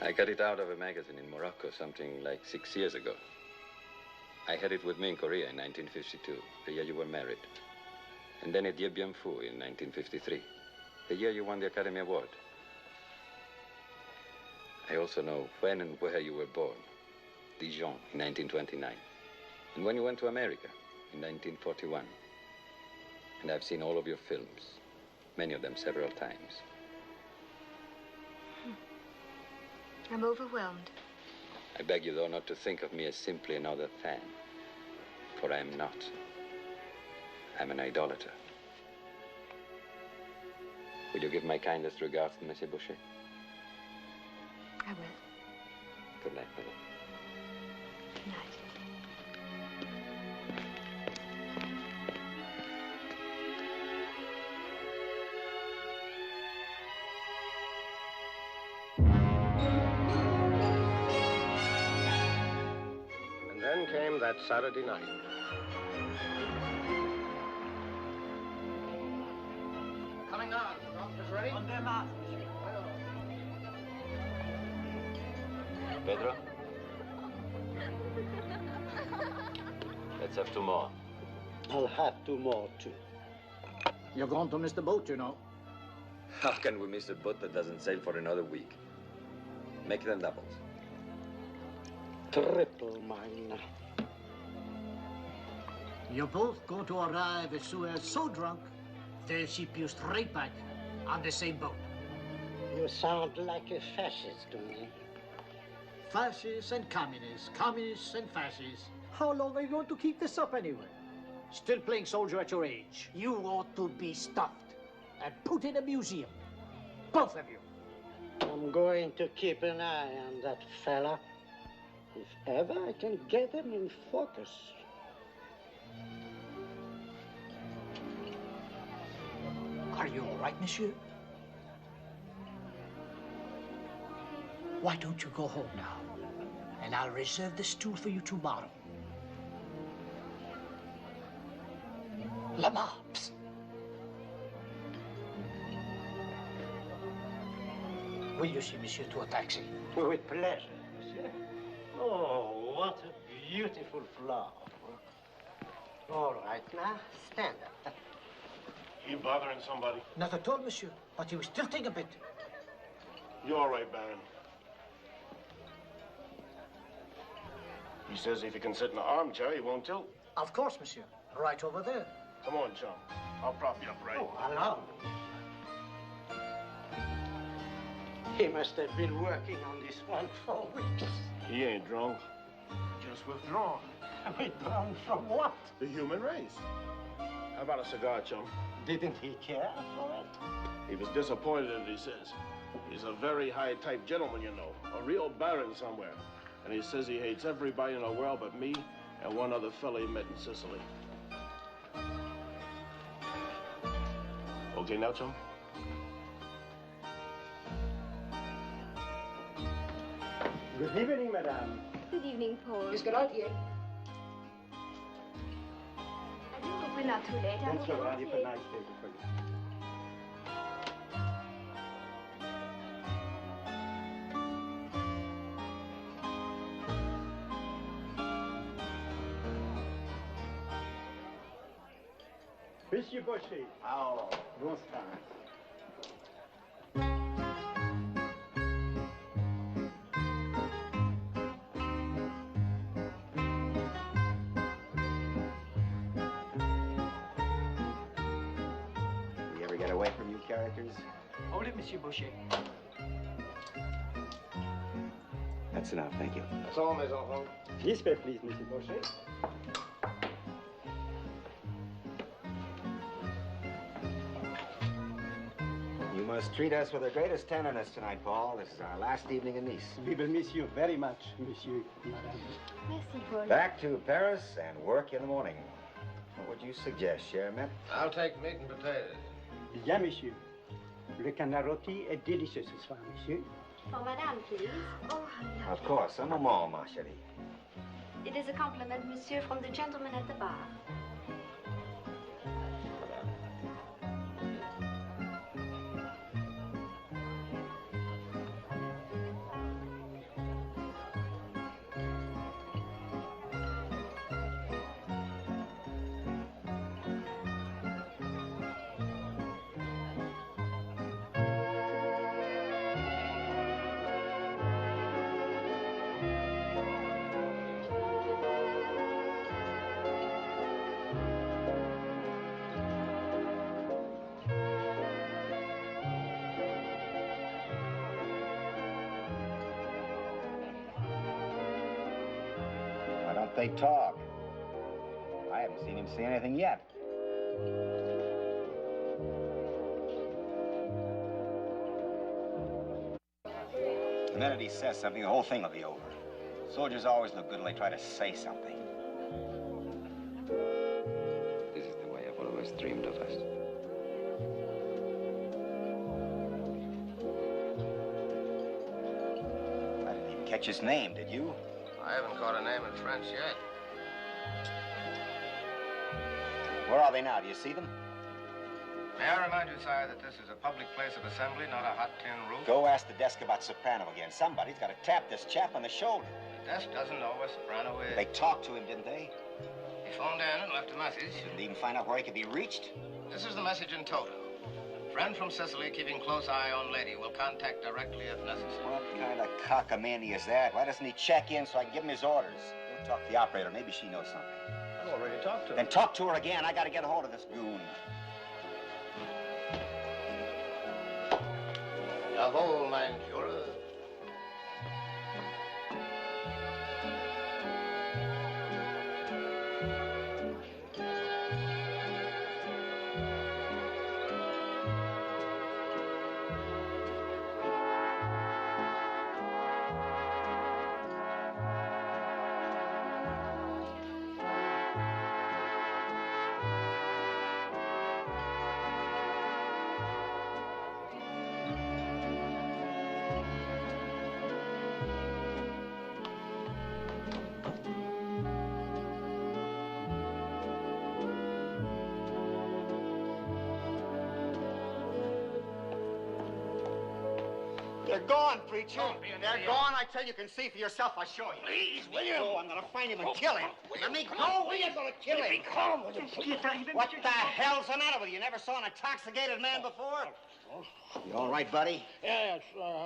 I got it out of a magazine in Morocco something like 6 years ago. I had it with me in Korea in 1952, the year you were married. And then at Dien Bien Phu in 1953, the year you won the Academy Award. I also know when and where you were born, Dijon in 1929, and when you went to America in 1941. And I've seen all of your films, many of them several times. I'm overwhelmed. I beg you, though, not to think of me as simply another fan, for I am not. I'm an idolater. Will you give my kindest regards to Monsieur Boucher? I will. Good night, madam. Good night. And then came that Saturday night. Coming on. Is ready? everybody? On their marks, monsieur. Pedro? Let's have two more. I'll have two more, too. You're going to miss the boat, you know. How can we miss a boat that doesn't sail for another week? Make them doubles. Triple mine. You're both going to arrive at Suez so drunk, they'll ship you straight back on the same boat. You sound like a fascist to me. Fascists and communists, communists and fascists. How long are you going to keep this up anyway? Still playing soldier at your age. You ought to be stuffed and put in a museum. Both of you. I'm going to keep an eye on that fella. If ever I can get him in focus. Are you all right, monsieur? Why don't you go home now? And I'll reserve the stool for you tomorrow. Lamar, psst. Will you see monsieur to a taxi? With pleasure, monsieur. Oh, what a beautiful flower. All right, now, stand up. You bothering somebody? Not at all, monsieur, but he was tilting a bit. You all right, Baron? He says if you can sit in the armchair, he won't tilt. Of course, monsieur. Right over there. Come on, chum. I'll prop you up right. Oh, allow me. He must have been working on this one for weeks. He ain't drunk. Just withdrawn. Withdrawn from what? The human race. How about a cigar, chum? Didn't he care for it? He was disappointed, he says. He's a very high-type gentleman, you know. A real baron somewhere. And he says he hates everybody in the world but me and one other fella he met in Sicily. Okay now, chum? Good evening, madame. Good evening, Paul. Miss Galantier. I do hope we're not too late. I Thanks, hope madame. we're For not nice late. table for you. Monsieur Boucher. Oh. Bonsoir. We ever get away from you characters? Hold it, Monsieur Boucher. That's enough, thank you. That's all, Maison Home. This way, please, Monsieur Boucher. You must treat us with the greatest tenderness tonight, Paul. This is our last evening in Nice. We will miss you very much, Monsieur, madame. Merci, Paul. Back to Paris and work in the morning. What would you suggest, Chermet? I'll take meat and potatoes. Bien, monsieur. Le canard rôti est délicieux ce soir, monsieur. For madame, please. Oh, Of course, un moment, ma chérie. it is a compliment, monsieur, from the gentleman at the bar. Why don't they talk? I haven't seen him say anything yet. The minute he says something, the whole thing will be over. Soldiers always look good when they try to say something. This is the way I've always dreamed of us. I didn't even catch his name, did you? I haven't caught a name in French yet. Where are they now? Do you see them? May I remind you, sire, that this is a public place of assembly, not a hot tin roof? Go ask the desk about Soprano again. Somebody's got to tap this chap on the shoulder. The desk doesn't know where Soprano is. They talked to him, didn't they? He phoned in and left a message. Didn't even find out where he could be reached. This is the message in toto. Friend from Sicily, keeping close eye on lady, will contact directly if necessary. What kind of cockamamie is that? Why doesn't he check in so I can give him his orders? We'll talk to the operator. Maybe she knows something. I've already talked to her. Then talk to her again. I got to get a hold of this goon. Jawohl, mein Führer. They're gone, preacher. They're gone. I tell you, you can see for yourself. I'll show you. Please, William. Oh, I'm going to find him and kill him. Let me go. William's going to kill him. Be calm, William. What the hell's the matter with you? You never saw an intoxicated man before? You all right, buddy? Yes.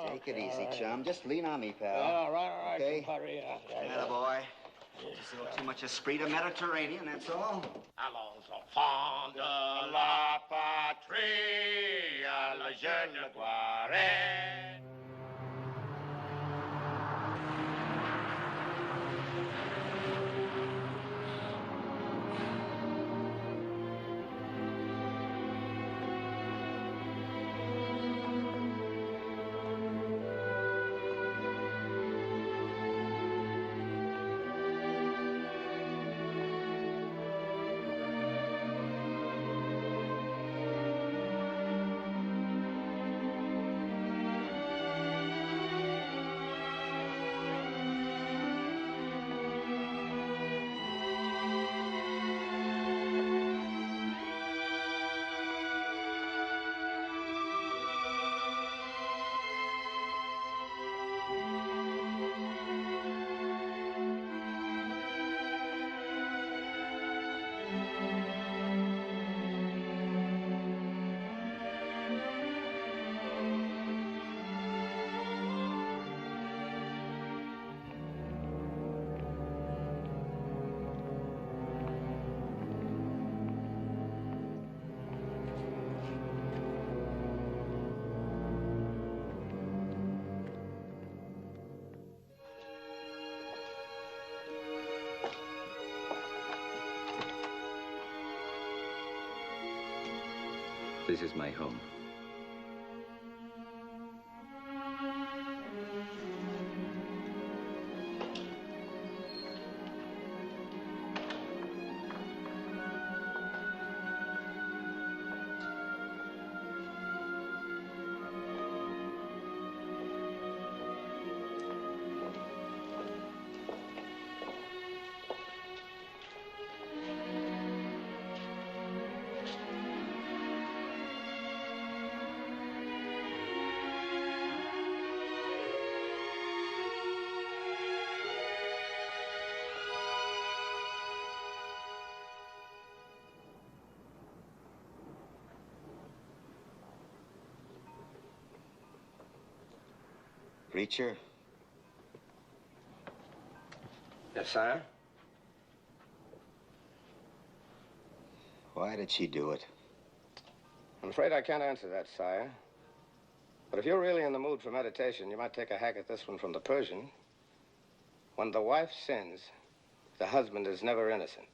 Take it easy, chum. Just lean on me, pal. All right, Okay? compadre. Attaboy. Just a little too much esprit de Mediterranean, that's all. Allons enfants de la patrie, à la jeune gloire. This is my home. Preacher? Yes, sire? Why did she do it? I'm afraid I can't answer that, sire. But if you're really in the mood for meditation, you might take a hack at this one from the Persian. When the wife sins, the husband is never innocent.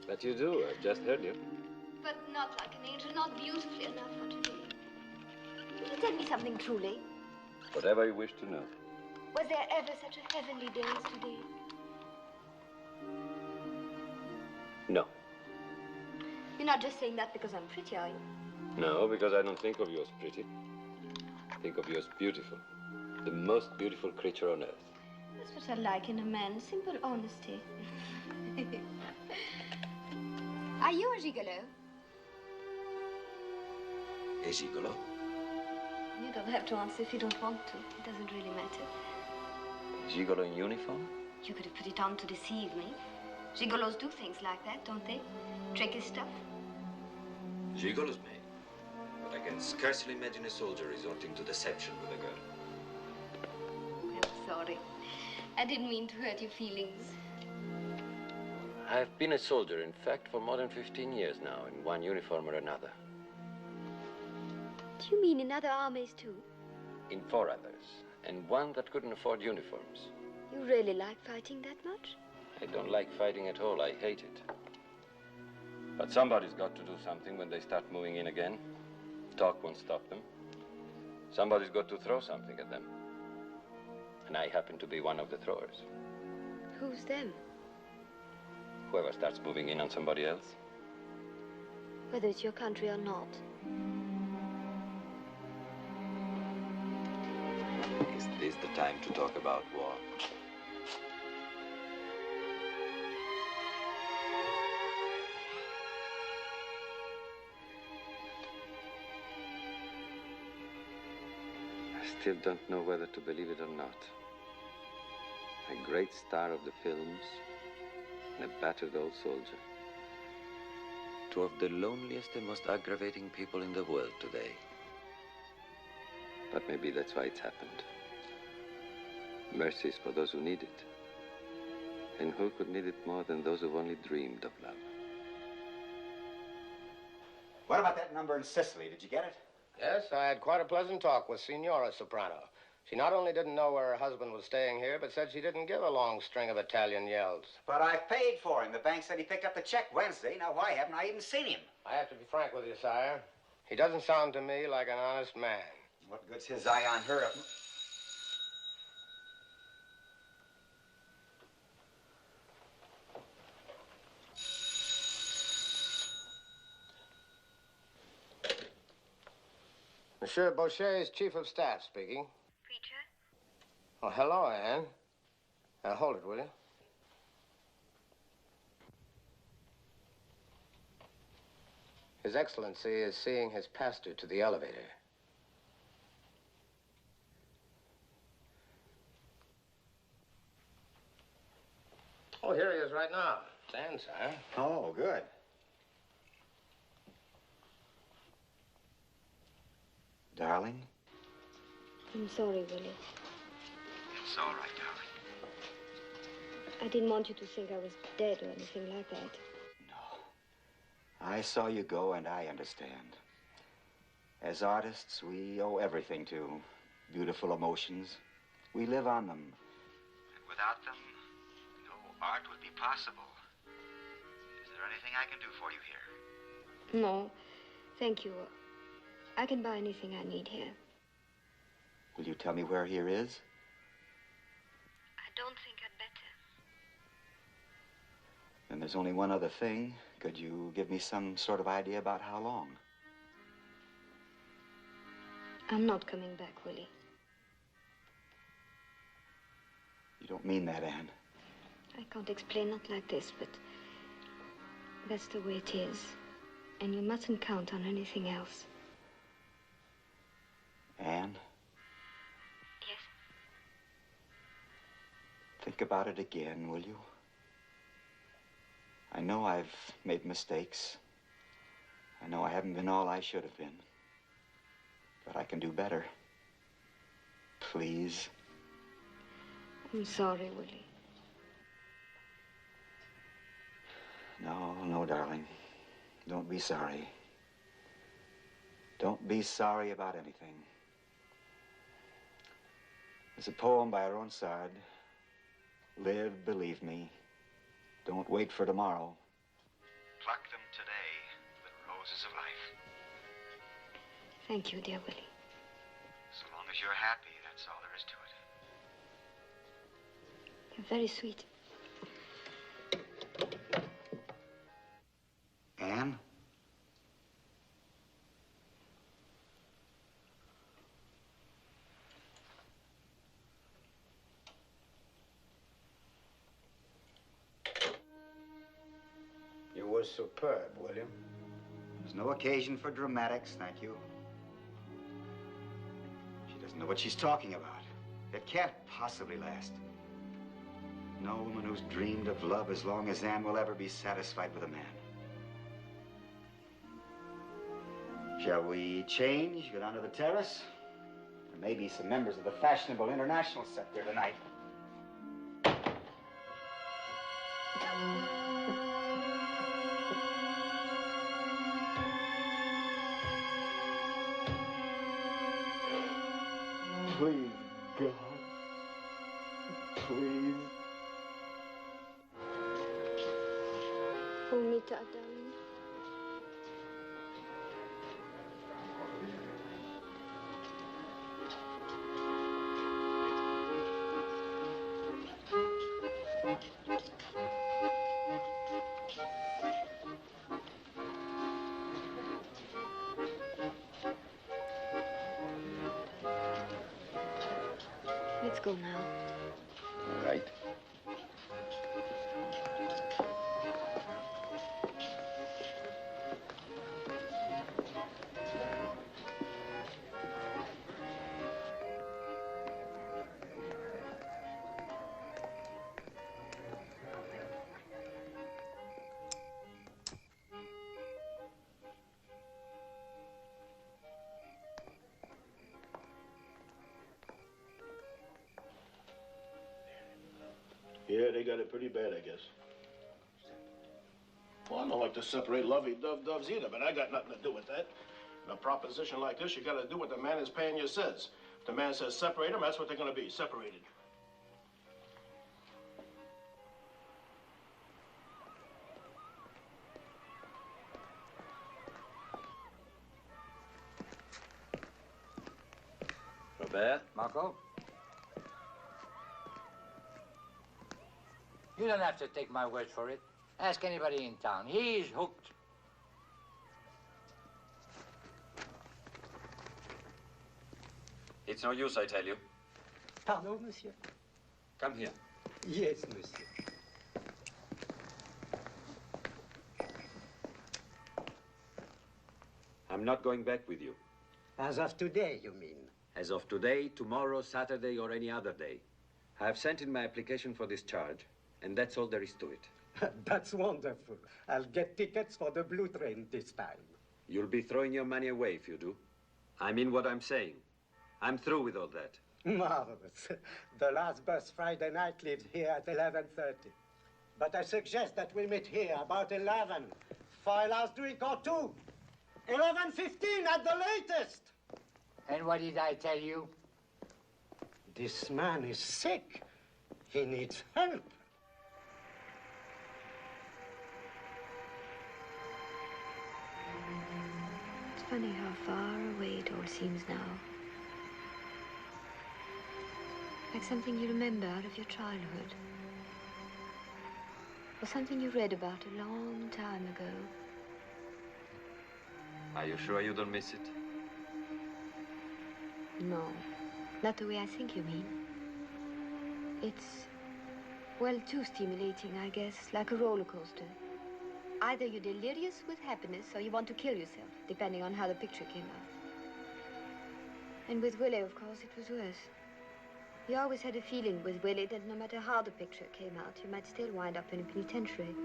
But you do. I've just heard you. But not like an angel, not beautifully enough for today. Will you tell me something truly? Whatever you wish to know. Was there ever such a heavenly day as today? No. You're not just saying that because I'm pretty, are you? No, because I don't think of you as pretty. I think of you as beautiful. The most beautiful creature on earth. That's what I like in a man, simple honesty. Are you a gigolo? A gigolo? You don't have to answer if you don't want to. It doesn't really matter. Gigolo in uniform? You could have put it on to deceive me. Gigolos do things like that, don't they? Tricky stuff. Gigolos may. But I can scarcely imagine a soldier resorting to deception with a girl. I'm sorry. I didn't mean to hurt your feelings. I've been a soldier, in fact, for more than 15 years now, in one uniform or another. Do you mean in other armies, too? In 4 others, and one that couldn't afford uniforms. You really like fighting that much? I don't like fighting at all. I hate it. But somebody's got to do something when they start moving in again. Talk won't stop them. Somebody's got to throw something at them. And I happen to be one of the throwers. Who's them? Whoever starts moving in on somebody else. Whether it's your country or not. Is this the time to talk about war? I still don't know whether to believe it or not. A great star of the films and a battered old soldier. 2 of the loneliest and most aggravating people in the world today. But maybe that's why it's happened. Mercy is for those who need it. And who could need it more than those who've only dreamed of love? What about that number in Sicily? Did you get it? Yes, I had quite a pleasant talk with Signora Soprano. She not only didn't know where her husband was staying here, but said she didn't give a long string of Italian yells. But I paid for him. The bank said he picked up the check Wednesday. Now, why haven't I even seen him? I have to be frank with you, sire. He doesn't sound to me like an honest man. What good's his eye on her? Monsieur Boucher's chief of staff speaking. Preacher? Oh, hello, Anne. Hold it, will you? His Excellency is seeing his pastor to the elevator. Oh, here he is right now. Stand, sire. Oh, good. Darling? I'm sorry, Willie. It's all right, darling. I didn't want you to think I was dead or anything like that. I saw you go, and I understand. As artists, we owe everything to beautiful emotions. We live on them. And without them, no art would be possible. Is there anything I can do for you here? No, thank you. I can buy anything I need here. Will you tell me where here is? I don't think I'd better. Then there's only one other thing. Could you give me some sort of idea about how long? I'm not coming back, Willie. You don't mean that, Anne. I can't explain, not like this, but that's the way it is. And you mustn't count on anything else. Anne? Yes? Think about it again, will you? I know I've made mistakes. I know I haven't been all I should have been. But I can do better. Please. I'm sorry, Willie. No, darling. Don't be sorry. Don't be sorry about anything. There's a poem by Ronsard. Live, believe me. Don't wait for tomorrow. Pluck them today, the roses of life. Thank you, dear Willie. So long as you're happy, that's all there is to it. You're very sweet. was superb, William. There's no occasion for dramatics, thank you. She doesn't know what she's talking about. It can't possibly last. No woman who's dreamed of love as long as Anne will ever be satisfied with a man. Shall we change, go down to the terrace? There may be some members of the fashionable international set there tonight. Please, God. Please. Hold me tight, darling. Let's go now. All right. Yeah, they got it pretty bad, I guess. Well, I don't like to separate lovey-dove doves either, but I got nothing to do with that. In a proposition like this, you got to do what the man is paying you says. If the man says separate them, that's what they're going to be, separated. Robert? Marco? You don't have to take my word for it. Ask anybody in town. He's hooked. It's no use, I tell you. Pardon, monsieur? Come here. Yes, monsieur. I'm not going back with you. As of today, you mean? As of today, tomorrow, Saturday, or any other day. I have sent in my application for discharge, and that's all there is to it. That's wonderful. I'll get tickets for the blue train this time. You'll be throwing your money away if you do. I mean what I'm saying. I'm through with all that. Marvelous. The last bus Friday night leaves here at 11:30. But I suggest that we meet here about 11 for a last drink or two. 11:15 at the latest. And what did I tell you? This man is sick. He needs help. It's funny how far away it all seems now. Like something you remember out of your childhood. Or something you read about a long time ago. Are you sure you don't miss it? No, not the way I think you mean. It's, well, too stimulating, I guess, like a roller coaster. Either you're delirious with happiness or you want to kill yourself, depending on how the picture came out. And with Willie, of course, it was worse. You always had a feeling with Willie that no matter how the picture came out, you might still wind up in a penitentiary.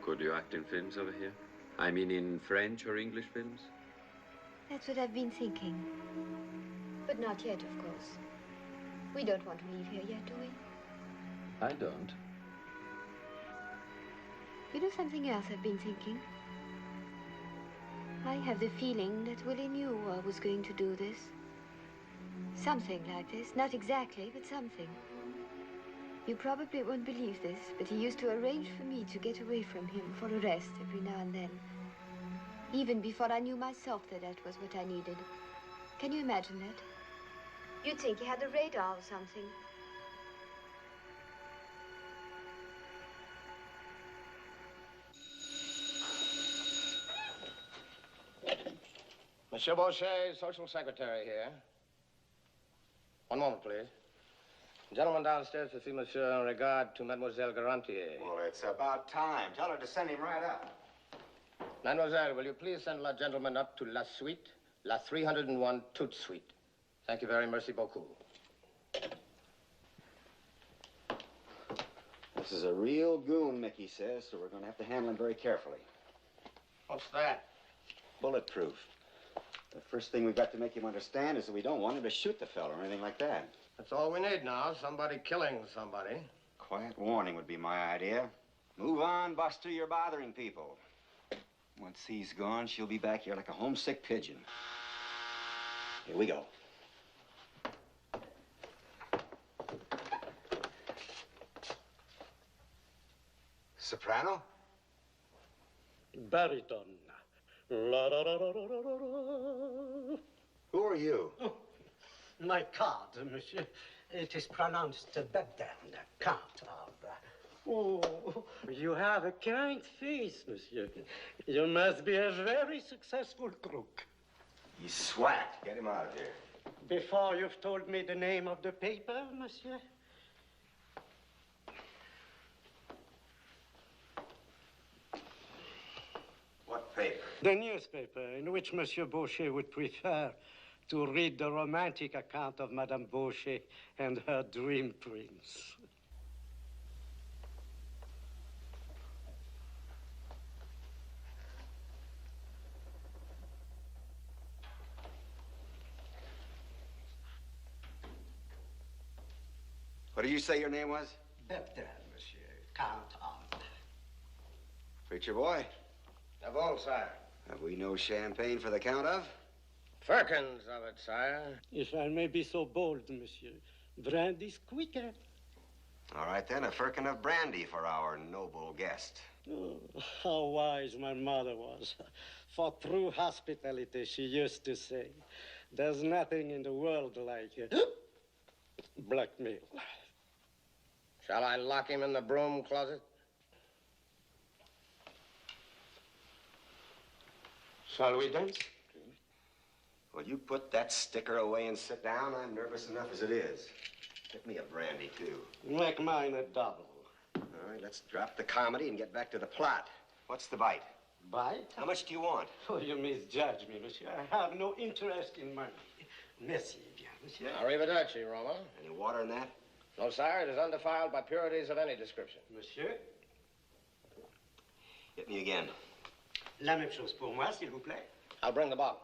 Could you act in films over here? I mean in French or English films? That's what I've been thinking. But not yet, of course. We don't want to leave here yet, do we? I don't. You know something else I've been thinking? I have the feeling that Willie knew I was going to do this. Something like this. Not exactly, but something. You probably won't believe this, but he used to arrange for me to get away from him for a rest every now and then. Even before I knew myself that that was what I needed. Can you imagine that? You'd think he had a radar or something. Monsieur Beauchet, social secretary here. One moment, please. Gentleman downstairs to see Monsieur in regard to Mademoiselle Garantier. Well, it's about time. Tell her to send him right up. Mademoiselle, will you please send la gentleman up to La Suite, La 301 Tout Suite. Thank you very merci beaucoup. This is a real goon, Mickey says, so we're going to have to handle him very carefully. What's that? Bulletproof. The first thing we've got to make him understand is that we don't want him to shoot the fella or anything like that. That's all we need now, somebody killing somebody. Quiet warning would be my idea. Move on, Buster, you're bothering people. Once he's gone, she'll be back here like a homesick pigeon. Here we go. Soprano? Baritone. La da da da da da da. Who are you? Oh, my card, monsieur. It is pronounced Baghdad, Count of. Oh, you have a kind face, monsieur. You must be a very successful crook. He's swacked. Get him out of here. Before you've told me the name of the paper, monsieur? What paper? The newspaper in which Monsieur Baucher would prefer to read the romantic account of Madame Baucher and her dream prince. What did you say your name was? Baghdad, monsieur. Count of. Preacher boy. Of all, sire. Have we no champagne for the Count of? Firkins of it, sire. If I may be so bold, monsieur. Brandy's quicker. All right, then, a firkin of brandy for our noble guest. Oh, how wise my mother was. For true hospitality, she used to say, there's nothing in the world like blackmail. Shall I lock him in the broom closet? Shall we dance? Well, you put that sticker away and sit down. I'm nervous enough as it is. Get me a brandy, too. Make mine a double. All right, let's drop the comedy and get back to the plot. What's the bite? Bite? How much do you want? Oh, you misjudge me, monsieur. I have no interest in money. Merci bien, monsieur. Arrivederci, Roma. Any water in that? No, sire, it is undefiled by purities of any description. Monsieur? Hit me again. La même chose pour moi, s'il vous plaît. I'll bring the bottle.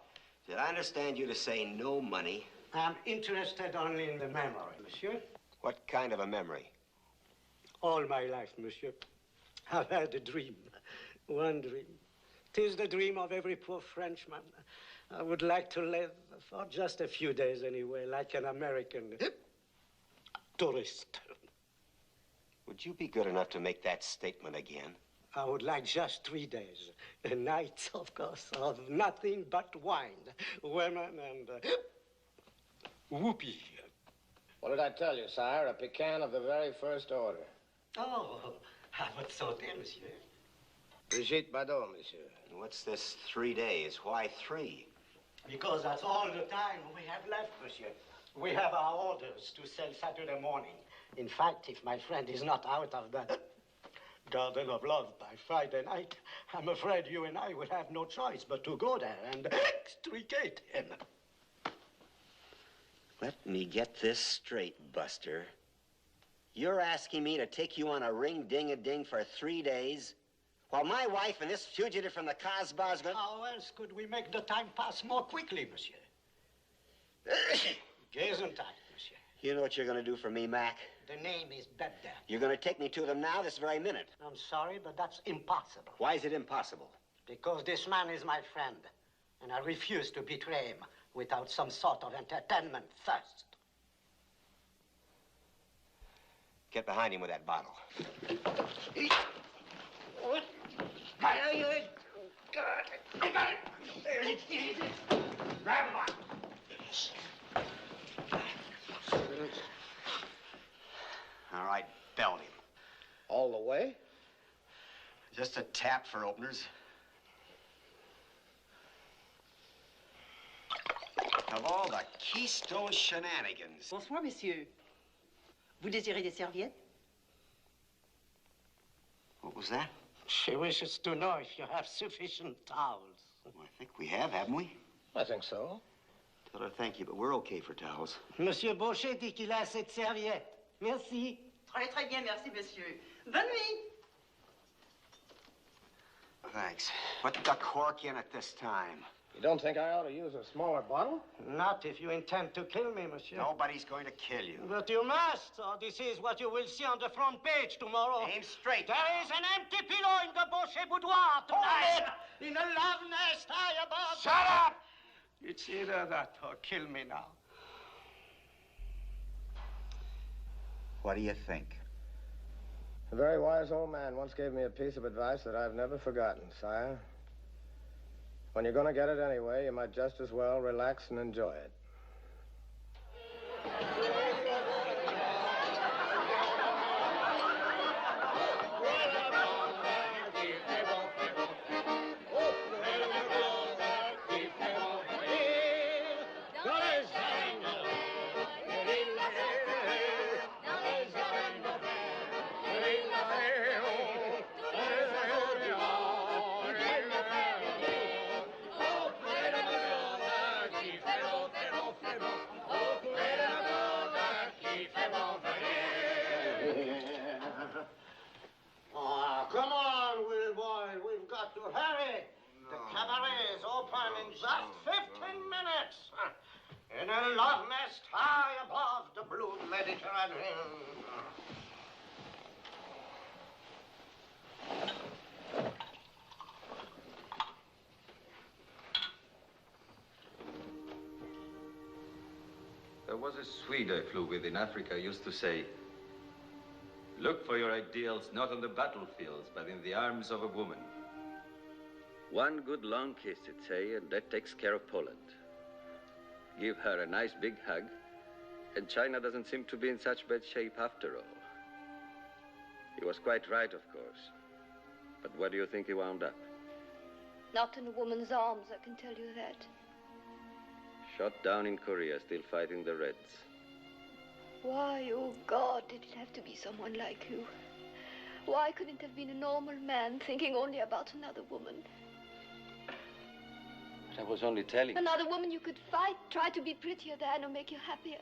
Did I understand you to say no money? I'm interested only in the memory, monsieur. What kind of a memory? All my life, monsieur, I've had a dream. One dream. 'Tis the dream of every poor Frenchman. I would like to live for just a few days anyway, like an American tourist. Would you be good enough to make that statement again? I would like just 3 days. Nights, of course, of nothing but wine, women, and whoopee. What did I tell you, sire? A pecan of the very first order. Oh, I would sauté, monsieur. Brigitte Bardot, monsieur. What's this 3 days? Why 3? Because that's all the time we have left, monsieur. We have our orders to sell Saturday morning. In fact, if my friend is not out of the Garden of Love by Friday night, I'm afraid you and I will have no choice but to go there and extricate him. Let me get this straight, Buster. You're asking me to take you on a ring-ding-a-ding for 3 days, while my wife and this fugitive from the Kasbah's going... How else could we make the time pass more quickly, monsieur? Gesundheit, monsieur. You know what you're going to do for me, Mac? The name is Baghdad. You're going to take me to them now, this very minute. I'm sorry, but that's impossible. Why is it impossible? Because this man is my friend, and I refuse to betray him without some sort of entertainment first. Get behind him with that bottle. What? Grab him on. All right, belt him. All the way? Just a tap for openers. Of all the Keystone shenanigans. Bonsoir, messieurs. Vous désirez des serviettes? What was that? She wishes to know if you have sufficient towels. Well, I think we have, haven't we? I think so. Tell her thank you, but we're okay for towels. Monsieur Baucher dit qu'il a assez de serviettes. Merci. Très, très bien, merci, monsieur. Bonne nuit. Thanks. Put the cork in at this time. You don't think I ought to use a smaller bottle? Not if you intend to kill me, monsieur. Nobody's going to kill you. But you must, or this is what you will see on the front page tomorrow. Aim straight. There is an empty pillow in the Baucher boudoir tonight. In a love nest high above. Shut up! It's either that or kill me now. What do you think? A very wise old man once gave me a piece of advice that I've never forgotten, sire. When you're going to get it anyway, you might just as well relax and enjoy it. Come on, Will boy. We've got to hurry. The cabaret is open in just 15 minutes. In a love nest high above the blue Mediterranean. There was a Swede I flew with in Africa used to say, look for your ideals not on the battlefields, but in the arms of a woman. One good long kiss, he'd say, and that takes care of Poland. Give her a nice big hug, and China doesn't seem to be in such bad shape after all. He was quite right, of course. But where do you think he wound up? Not in a woman's arms, I can tell you that. Shot down in Korea, still fighting the Reds. Why, oh God, did it have to be someone like you? Why couldn't it have been a normal man thinking only about another woman? But I was only telling. Another woman you could fight, try to be prettier than or make you happier.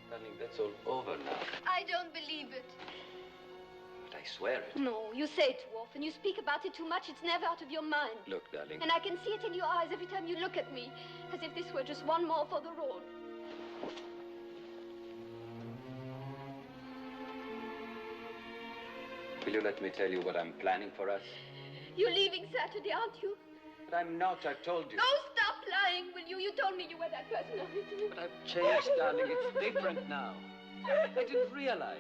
Darling, that's all over now. I don't believe it. But I swear it. No, you say it too often. You speak about it too much. It's never out of your mind. Look, darling. And I can see it in your eyes every time you look at me, as if this were just one more for the road. Will you let me tell you what I'm planning for us? You're leaving Saturday, aren't you? But I'm not, I've told you. Oh, stop lying, will you? You told me you were that person. But I've changed, darling. It's different now. I didn't realize.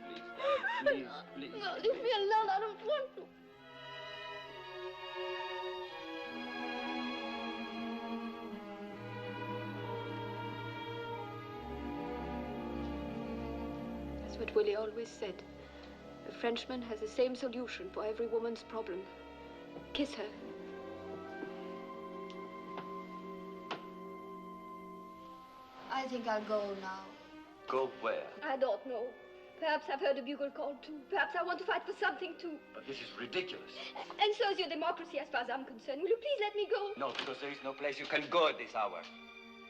Please, darling, please, please. No, leave me alone. I don't want to. That's what Willie always said. A Frenchman has the same solution for every woman's problem. Kiss her. I think I'll go now. Go where? I don't know. Perhaps I've heard a bugle call too. Perhaps I want to fight for something too. But this is ridiculous. And so is your democracy as far as I'm concerned. Will you please let me go? No, because there is no place you can go at this hour.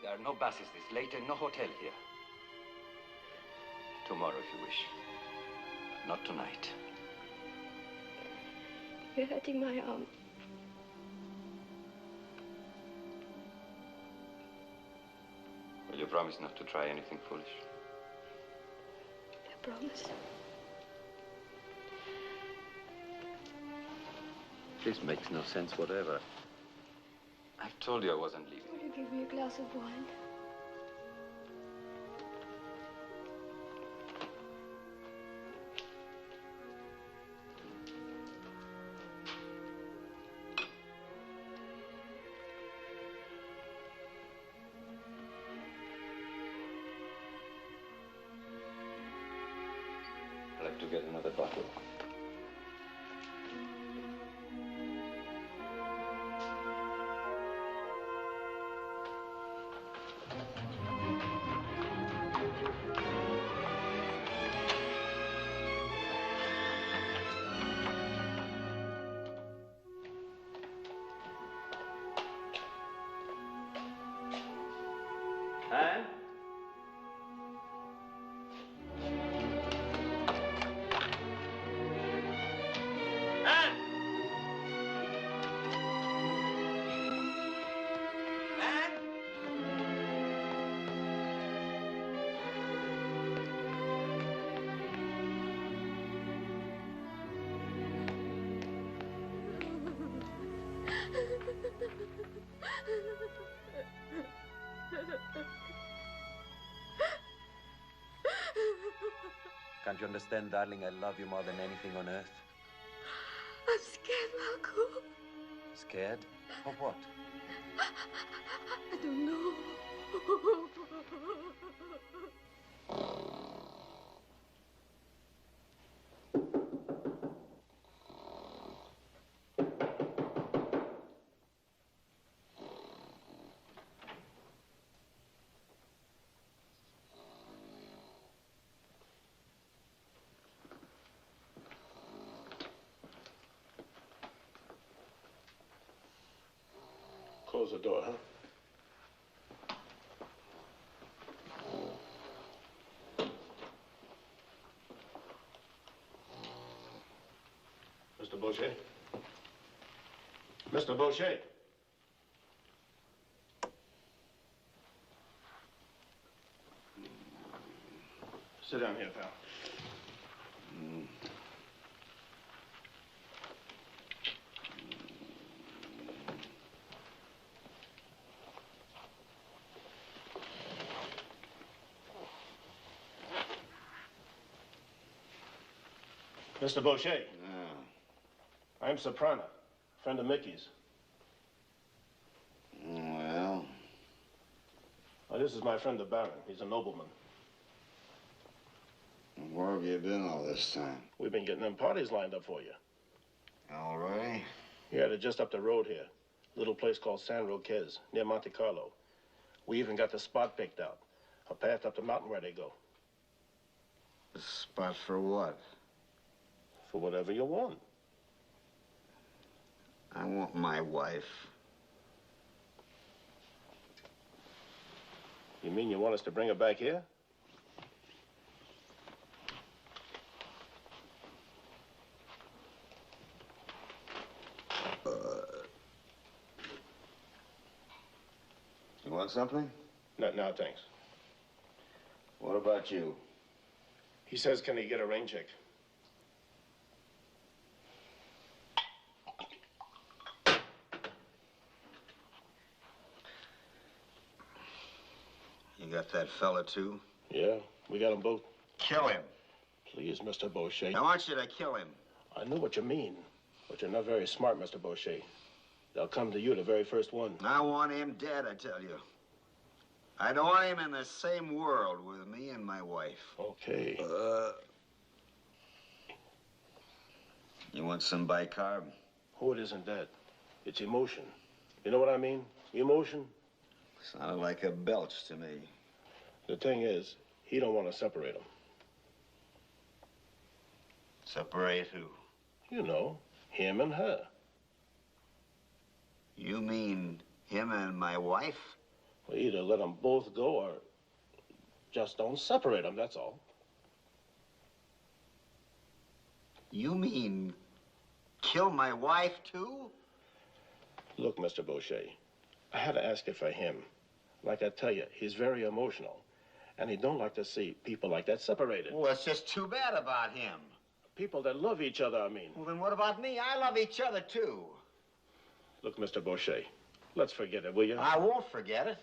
There are no buses this late and no hotel here. Tomorrow, if you wish. But not tonight. You're hurting my arm. Will you promise not to try anything foolish? I promise. This makes no sense whatever. I've told you I wasn't leaving. Will you give me a glass of wine? I'll have to get another bottle. Can't you understand, darling? I love you more than anything on earth. I'm scared, Marco. Scared? Of what? I don't know. Close the door, huh? Mr. Boucher? Mr. Boucher? Sit down here, pal. Mr. Boucher. I'm Soprano, friend of Mickey's. Well? Well, this is my friend the Baron. He's a nobleman. Where have you been all this time? We've been getting them parties lined up for you. Already? Yeah, they're just up the road here. Little place called San Roquez, near Monte Carlo. We even got the spot picked out. A path up the mountain where they go. The spot for what? For whatever you want. I want my wife. You mean you want us to bring her back here? You want something? No, thanks. What about you? He says, can he get a rain check? You got that fella, too? Yeah, we got them both. Kill him. Please, Mr. Boucher. I want you to kill him. I know what you mean, but you're not very smart, Mr. Boucher. They'll come to you, the very first one. I want him dead, I tell you. I don't want him in the same world with me and my wife. Okay. You want some bicarb? Oh, it isn't that. It's emotion. You know what I mean? Emotion. Sounded like a belch to me. The thing is, he don't want to separate them. Separate who? You know, him and her. You mean him and my wife? Well, either let them both go or just don't separate them, that's all. You mean kill my wife, too? Look, Mr. Boucher, I had to ask it for him. Like I tell you, he's very emotional. And he don't like to see people like that separated. Well, it's just too bad about him. People that love each other, I mean. Well, then what about me? I love each other, too. Look, Mr. Boucher, let's forget it, will you? I won't forget it.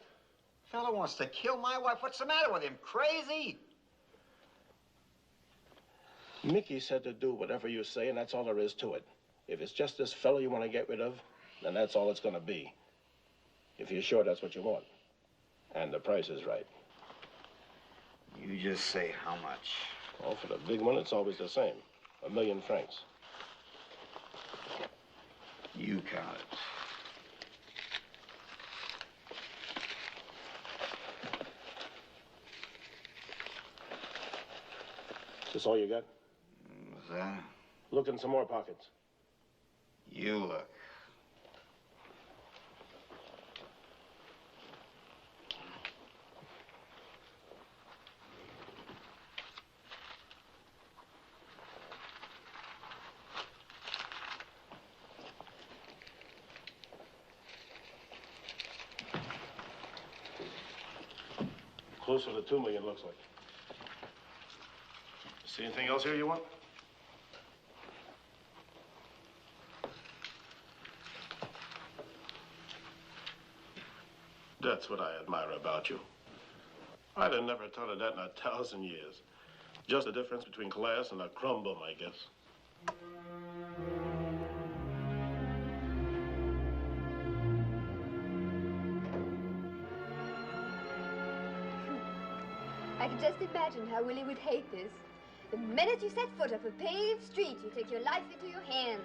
Fella wants to kill my wife. What's the matter with him? Crazy? Mickey said to do whatever you say, and that's all there is to it. If it's just this fellow you want to get rid of, then that's all it's going to be. If you're sure that's what you want. And the price is right. You just say how much. Well, for the big one, it's always the same. 1,000,000 francs. You count it. Is this all you got? What's that? Look in some more pockets. You look. Closer to 2 million, looks like. See anything else here you want? That's what I admire about you. I'd have never thought of that in 1,000 years. Just the difference between class and a crumb bum, I guess. I can just imagine how Willie would hate this. The minute you set foot up a paved street, you take your life into your hands.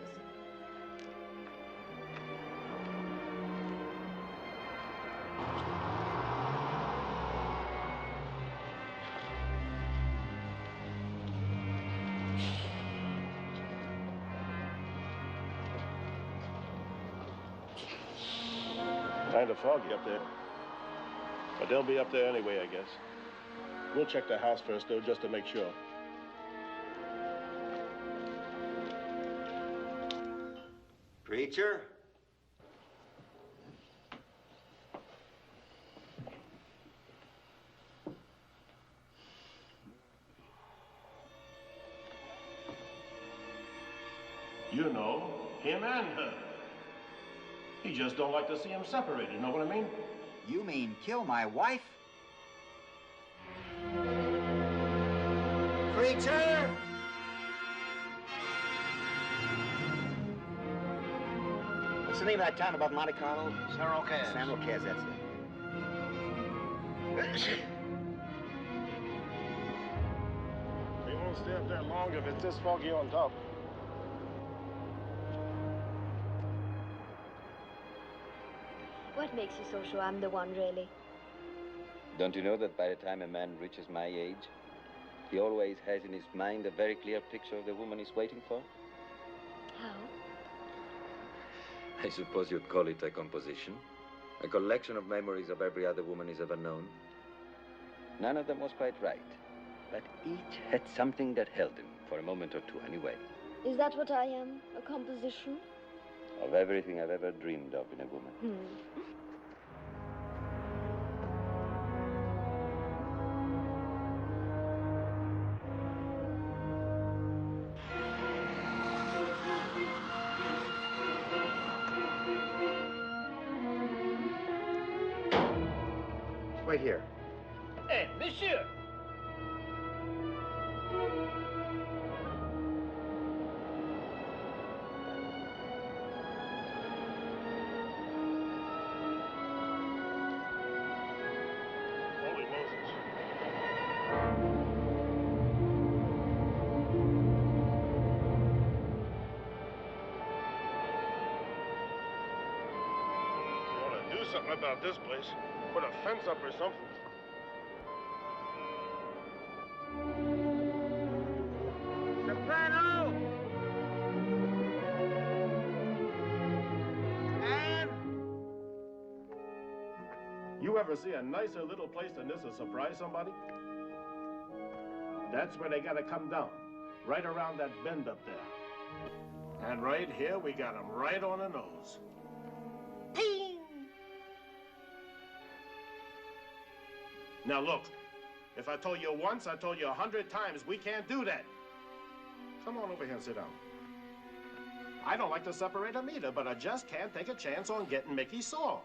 Kind of foggy up there. But they'll be up there anyway, I guess. We'll check the house first, though, just to make sure. Preacher? You know, him and her. He just don't like to see them separated, know what I mean? You mean kill my wife? Preacher! What's the name of that town above Monte Carlo? San Roque. San Roque, that's it. We won't stay up there long if it's this foggy on top. What makes you so sure I'm the one, really? Don't you know that by the time a man reaches my age, he always has in his mind a very clear picture of the woman he's waiting for? How? I suppose you'd call it a composition. A collection of memories of every other woman he's ever known. None of them was quite right, but each had something that held him, for a moment or two anyway. Is that what I am? A composition? Of everything I've ever dreamed of in a woman. Wait here. Hey, monsieur! Holy Moses. You ought to do something about this place. Put a fence up or something. Soprano! And... You ever see a nicer little place than this to surprise somebody? That's where they gotta come down. Right around that bend up there. And right here, we got them right on the nose. Now look, if I told you once, I told you 100 times, we can't do that. Come on over here and sit down. I don't like to separate them either, but I just can't take a chance on getting Mickey sore.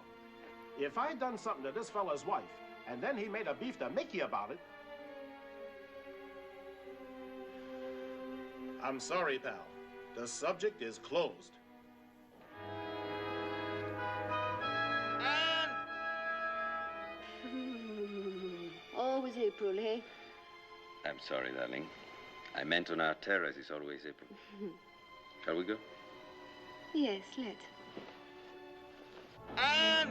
If I'd done something to this fella's wife, and then he made a beef to Mickey about it, I'm sorry, pal. The subject is closed. Always April, eh? I'm sorry, darling. I meant on our terrace it's always April. Shall we go? Yes, let. And...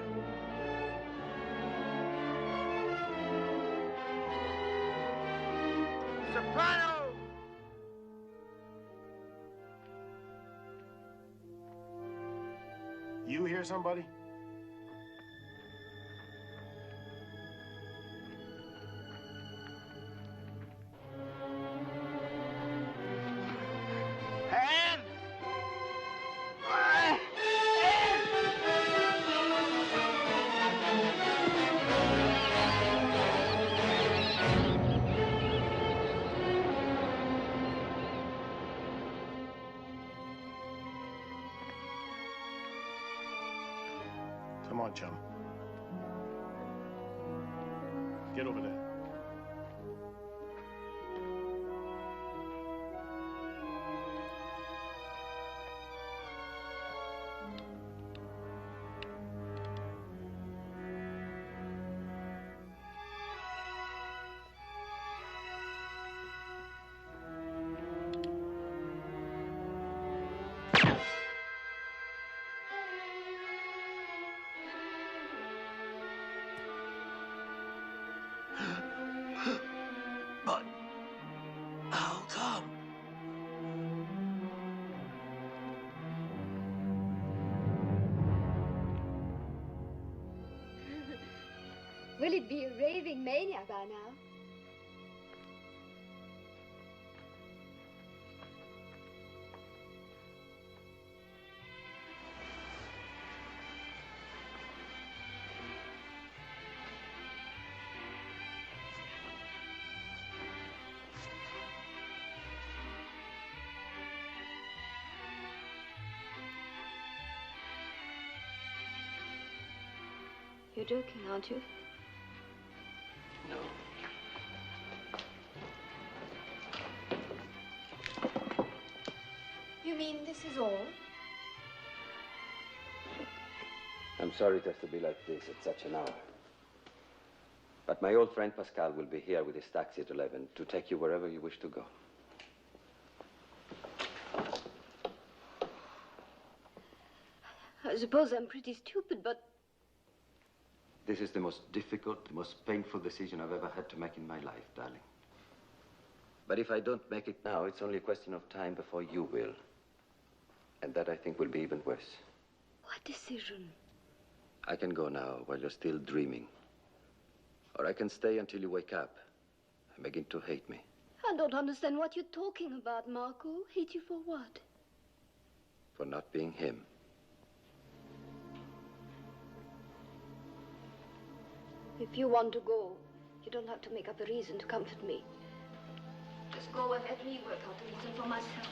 Soprano! You hear somebody? And... Come on, chum. Get over there. Will it be a raving mania by now? You're joking, aren't you? No. You mean this is all? I'm sorry it has to be like this at such an hour. But my old friend Pascal will be here with his taxi at 11 to take you wherever you wish to go. I suppose I'm pretty stupid, but This is the most difficult, the most painful decision I've ever had to make in my life, darling. But if I don't make it now, it's only a question of time before you will. And that, I think, will be even worse. what decision? I can go now while you're still dreaming. Or I can stay until you wake up and begin to hate me. I don't understand what you're talking about, Marco. Hate you for what? For not being him. If you want to go, you don't have to make up a reason to comfort me. Just go and let me work out a reason for myself.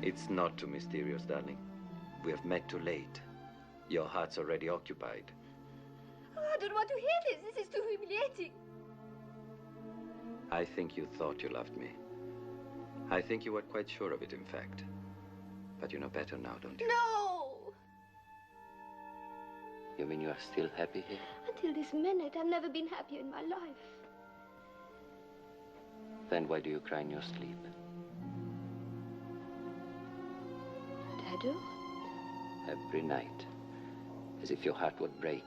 It's not too mysterious, darling. We have met too late. Your heart's already occupied. Oh, I don't want to hear this. This is too humiliating. I think you thought you loved me. I think you were quite sure of it, in fact. But you know better now, don't you? No! You mean you are still happy here? Until this minute, I've never been happier in my life. Then why do you cry in your sleep? And I do? Every night. As if your heart would break.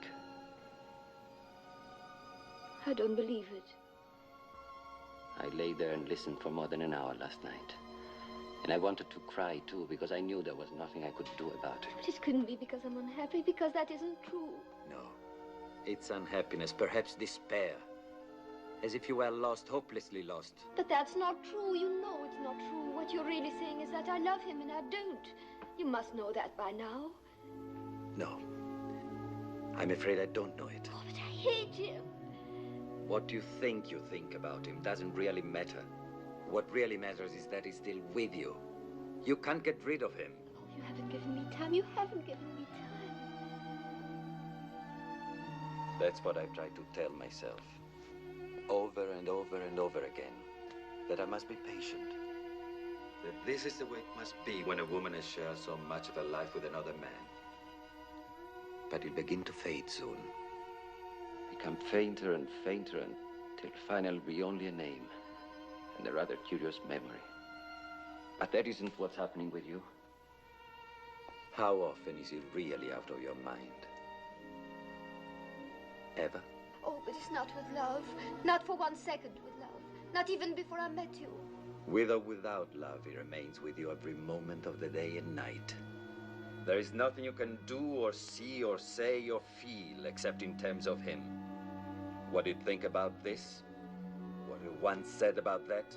I don't believe it. I lay there and listened for more than an hour last night. And I wanted to cry, too, because I knew there was nothing I could do about it. But it couldn't be because I'm unhappy, because that isn't true. No. It's unhappiness, perhaps despair. As if you were lost, hopelessly lost. But that's not true. You know it's not true. What you're really saying is that I love him and I don't. You must know that by now. No. I'm afraid I don't know it. Oh, but I hate him. What you think about him doesn't really matter. What really matters is that he's still with you. You can't get rid of him. Oh, you haven't given me time. You haven't given me time. That's what I've tried to tell myself. Over and over and over again. That I must be patient. That this is the way it must be when a woman has shared so much of her life with another man. But it'll begin to fade soon. Become fainter and fainter until finally be only a name. And a rather curious memory. But that isn't what's happening with you. How often is he really out of your mind? Ever? Oh, but it's not with love. Not for 1 second with love. Not even before I met you. With or without love, he remains with you every moment of the day and night. There is nothing you can do or see or say or feel except in terms of him. What he'd think about this, what he once said about that.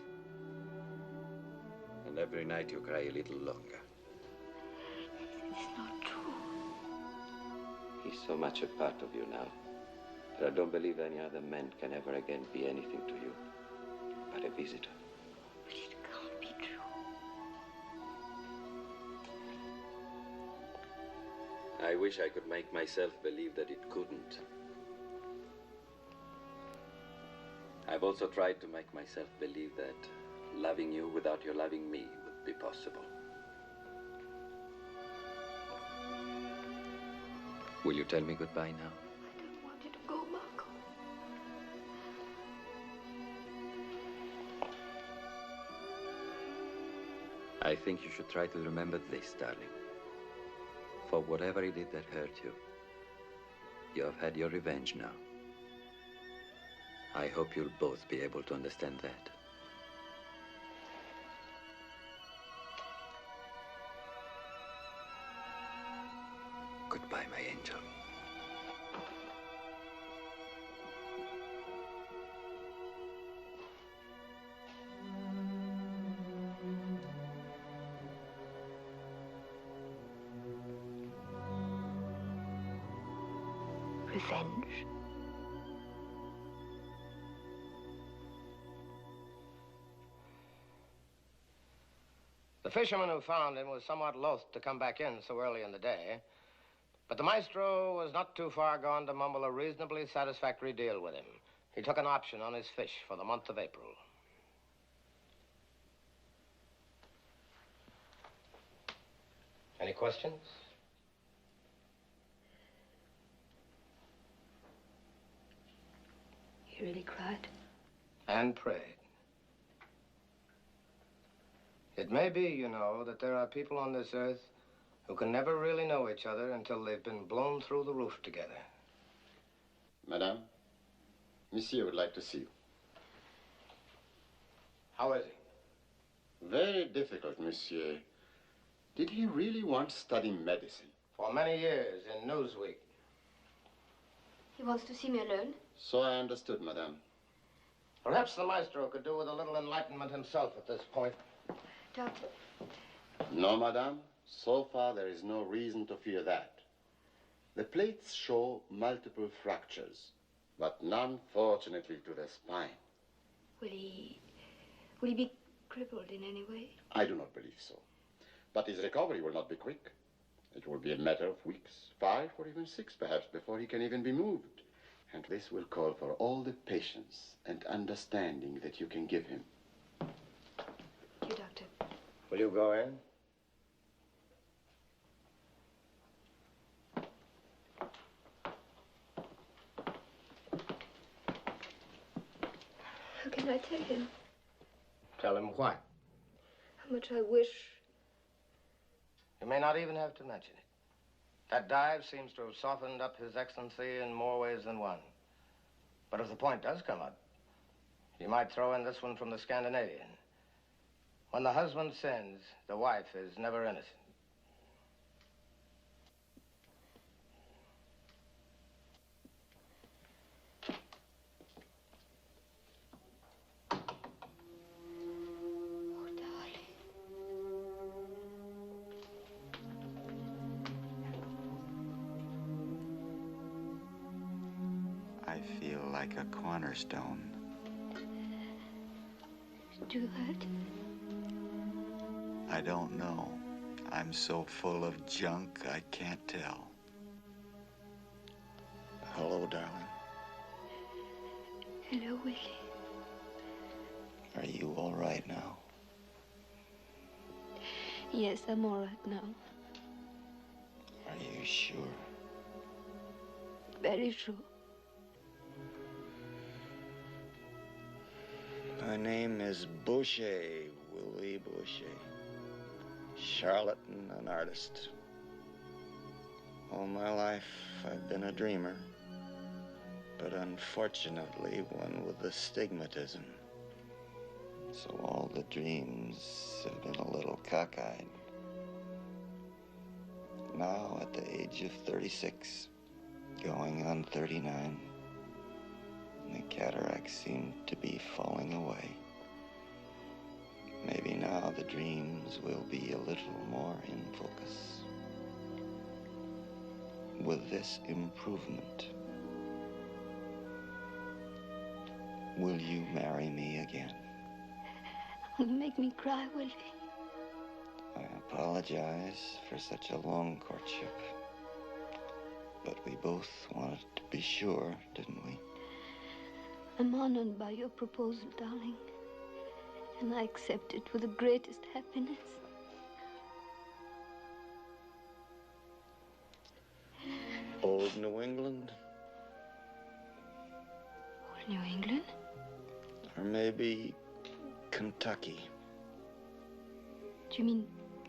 And every night you cry a little longer. It's not true. He's so much a part of you now that I don't believe any other man can ever again be anything to you but a visitor. But it can't be true. I wish I could make myself believe that it couldn't. I've also tried to make myself believe that loving you without your loving me would be possible. Will you tell me goodbye now? I don't want you to go, Marco. I think you should try to remember this, darling. For whatever he did that hurt you, you have had your revenge now. I hope you'll both be able to understand that. Goodbye, my angel. revenge. The fisherman who found him was somewhat loath to come back in so early in the day, but the maestro was not too far gone to mumble a reasonably satisfactory deal with him. He took an option on his fish for the month of April. Any questions? He really cried. And prayed. It may be, you know, that there are people on this earth who can never really know each other until they've been blown through the roof together. Madame, Monsieur would like to see you. How is he? Very difficult, Monsieur. Did he really want to study medicine? For many years in Newsweek. He wants to see me alone? So I understood, Madame. Perhaps the maestro could do with a little enlightenment himself at this point. Doctor. No, Madame. So far, there is no reason to fear that. The plates show multiple fractures, but none, fortunately, to the spine. Will he be crippled in any way? I do not believe so. But his recovery will not be quick. It will be a matter of weeks, 5 or even 6 perhaps, before he can even be moved. And this will call for all the patience and understanding that you can give him. Thank you, Doctor. Will you go in? How can I tell him? Tell him what? How much I wish. You may not even have to mention it. That dive seems to have softened up His Excellency in more ways than one. But if the point does come up, you might throw in this one from the Scandinavian. When the husband sins, the wife is never innocent. I feel like a cornerstone. Do you hurt? I don't know. I'm so full of junk, I can't tell. Hello, darling. Hello, Willie. Are you all right now? Yes, I'm all right now. Are you sure? Very sure. My name is Boucher, Willie Boucher. Charlatan, an artist. All my life, I've been a dreamer. But unfortunately, one with astigmatism. So all the dreams have been a little cockeyed. Now, at the age of 36, going on 39, the cataracts seem to be falling away. Maybe now the dreams will be a little more in focus. With this improvement, will you marry me again? You make me cry, Willie. I apologize for such a long courtship. But we both wanted to be sure, didn't we? I'm honored by your proposal, darling. And I accept it with the greatest happiness. Old New England? Old New England? Or maybe Kentucky. Do you mean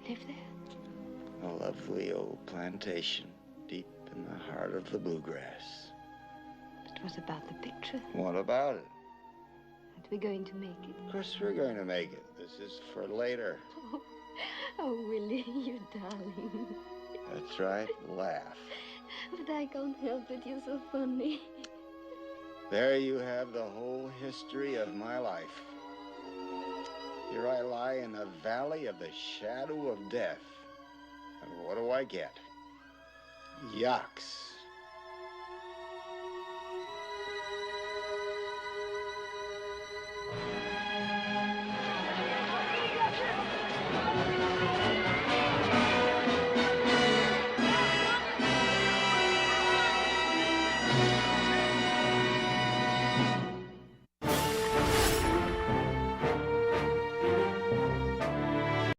live there? A lovely old plantation deep in the heart of the bluegrass. It was about the picture. What about it? Aren't we going to make it? Of course we're going to make it. This is for later. Oh, Willie, you darling. That's right. Laugh. But I can't help it. You're so funny. There you have the whole history of my life. Here I lie in the valley of the shadow of death. And what do I get? Yucks.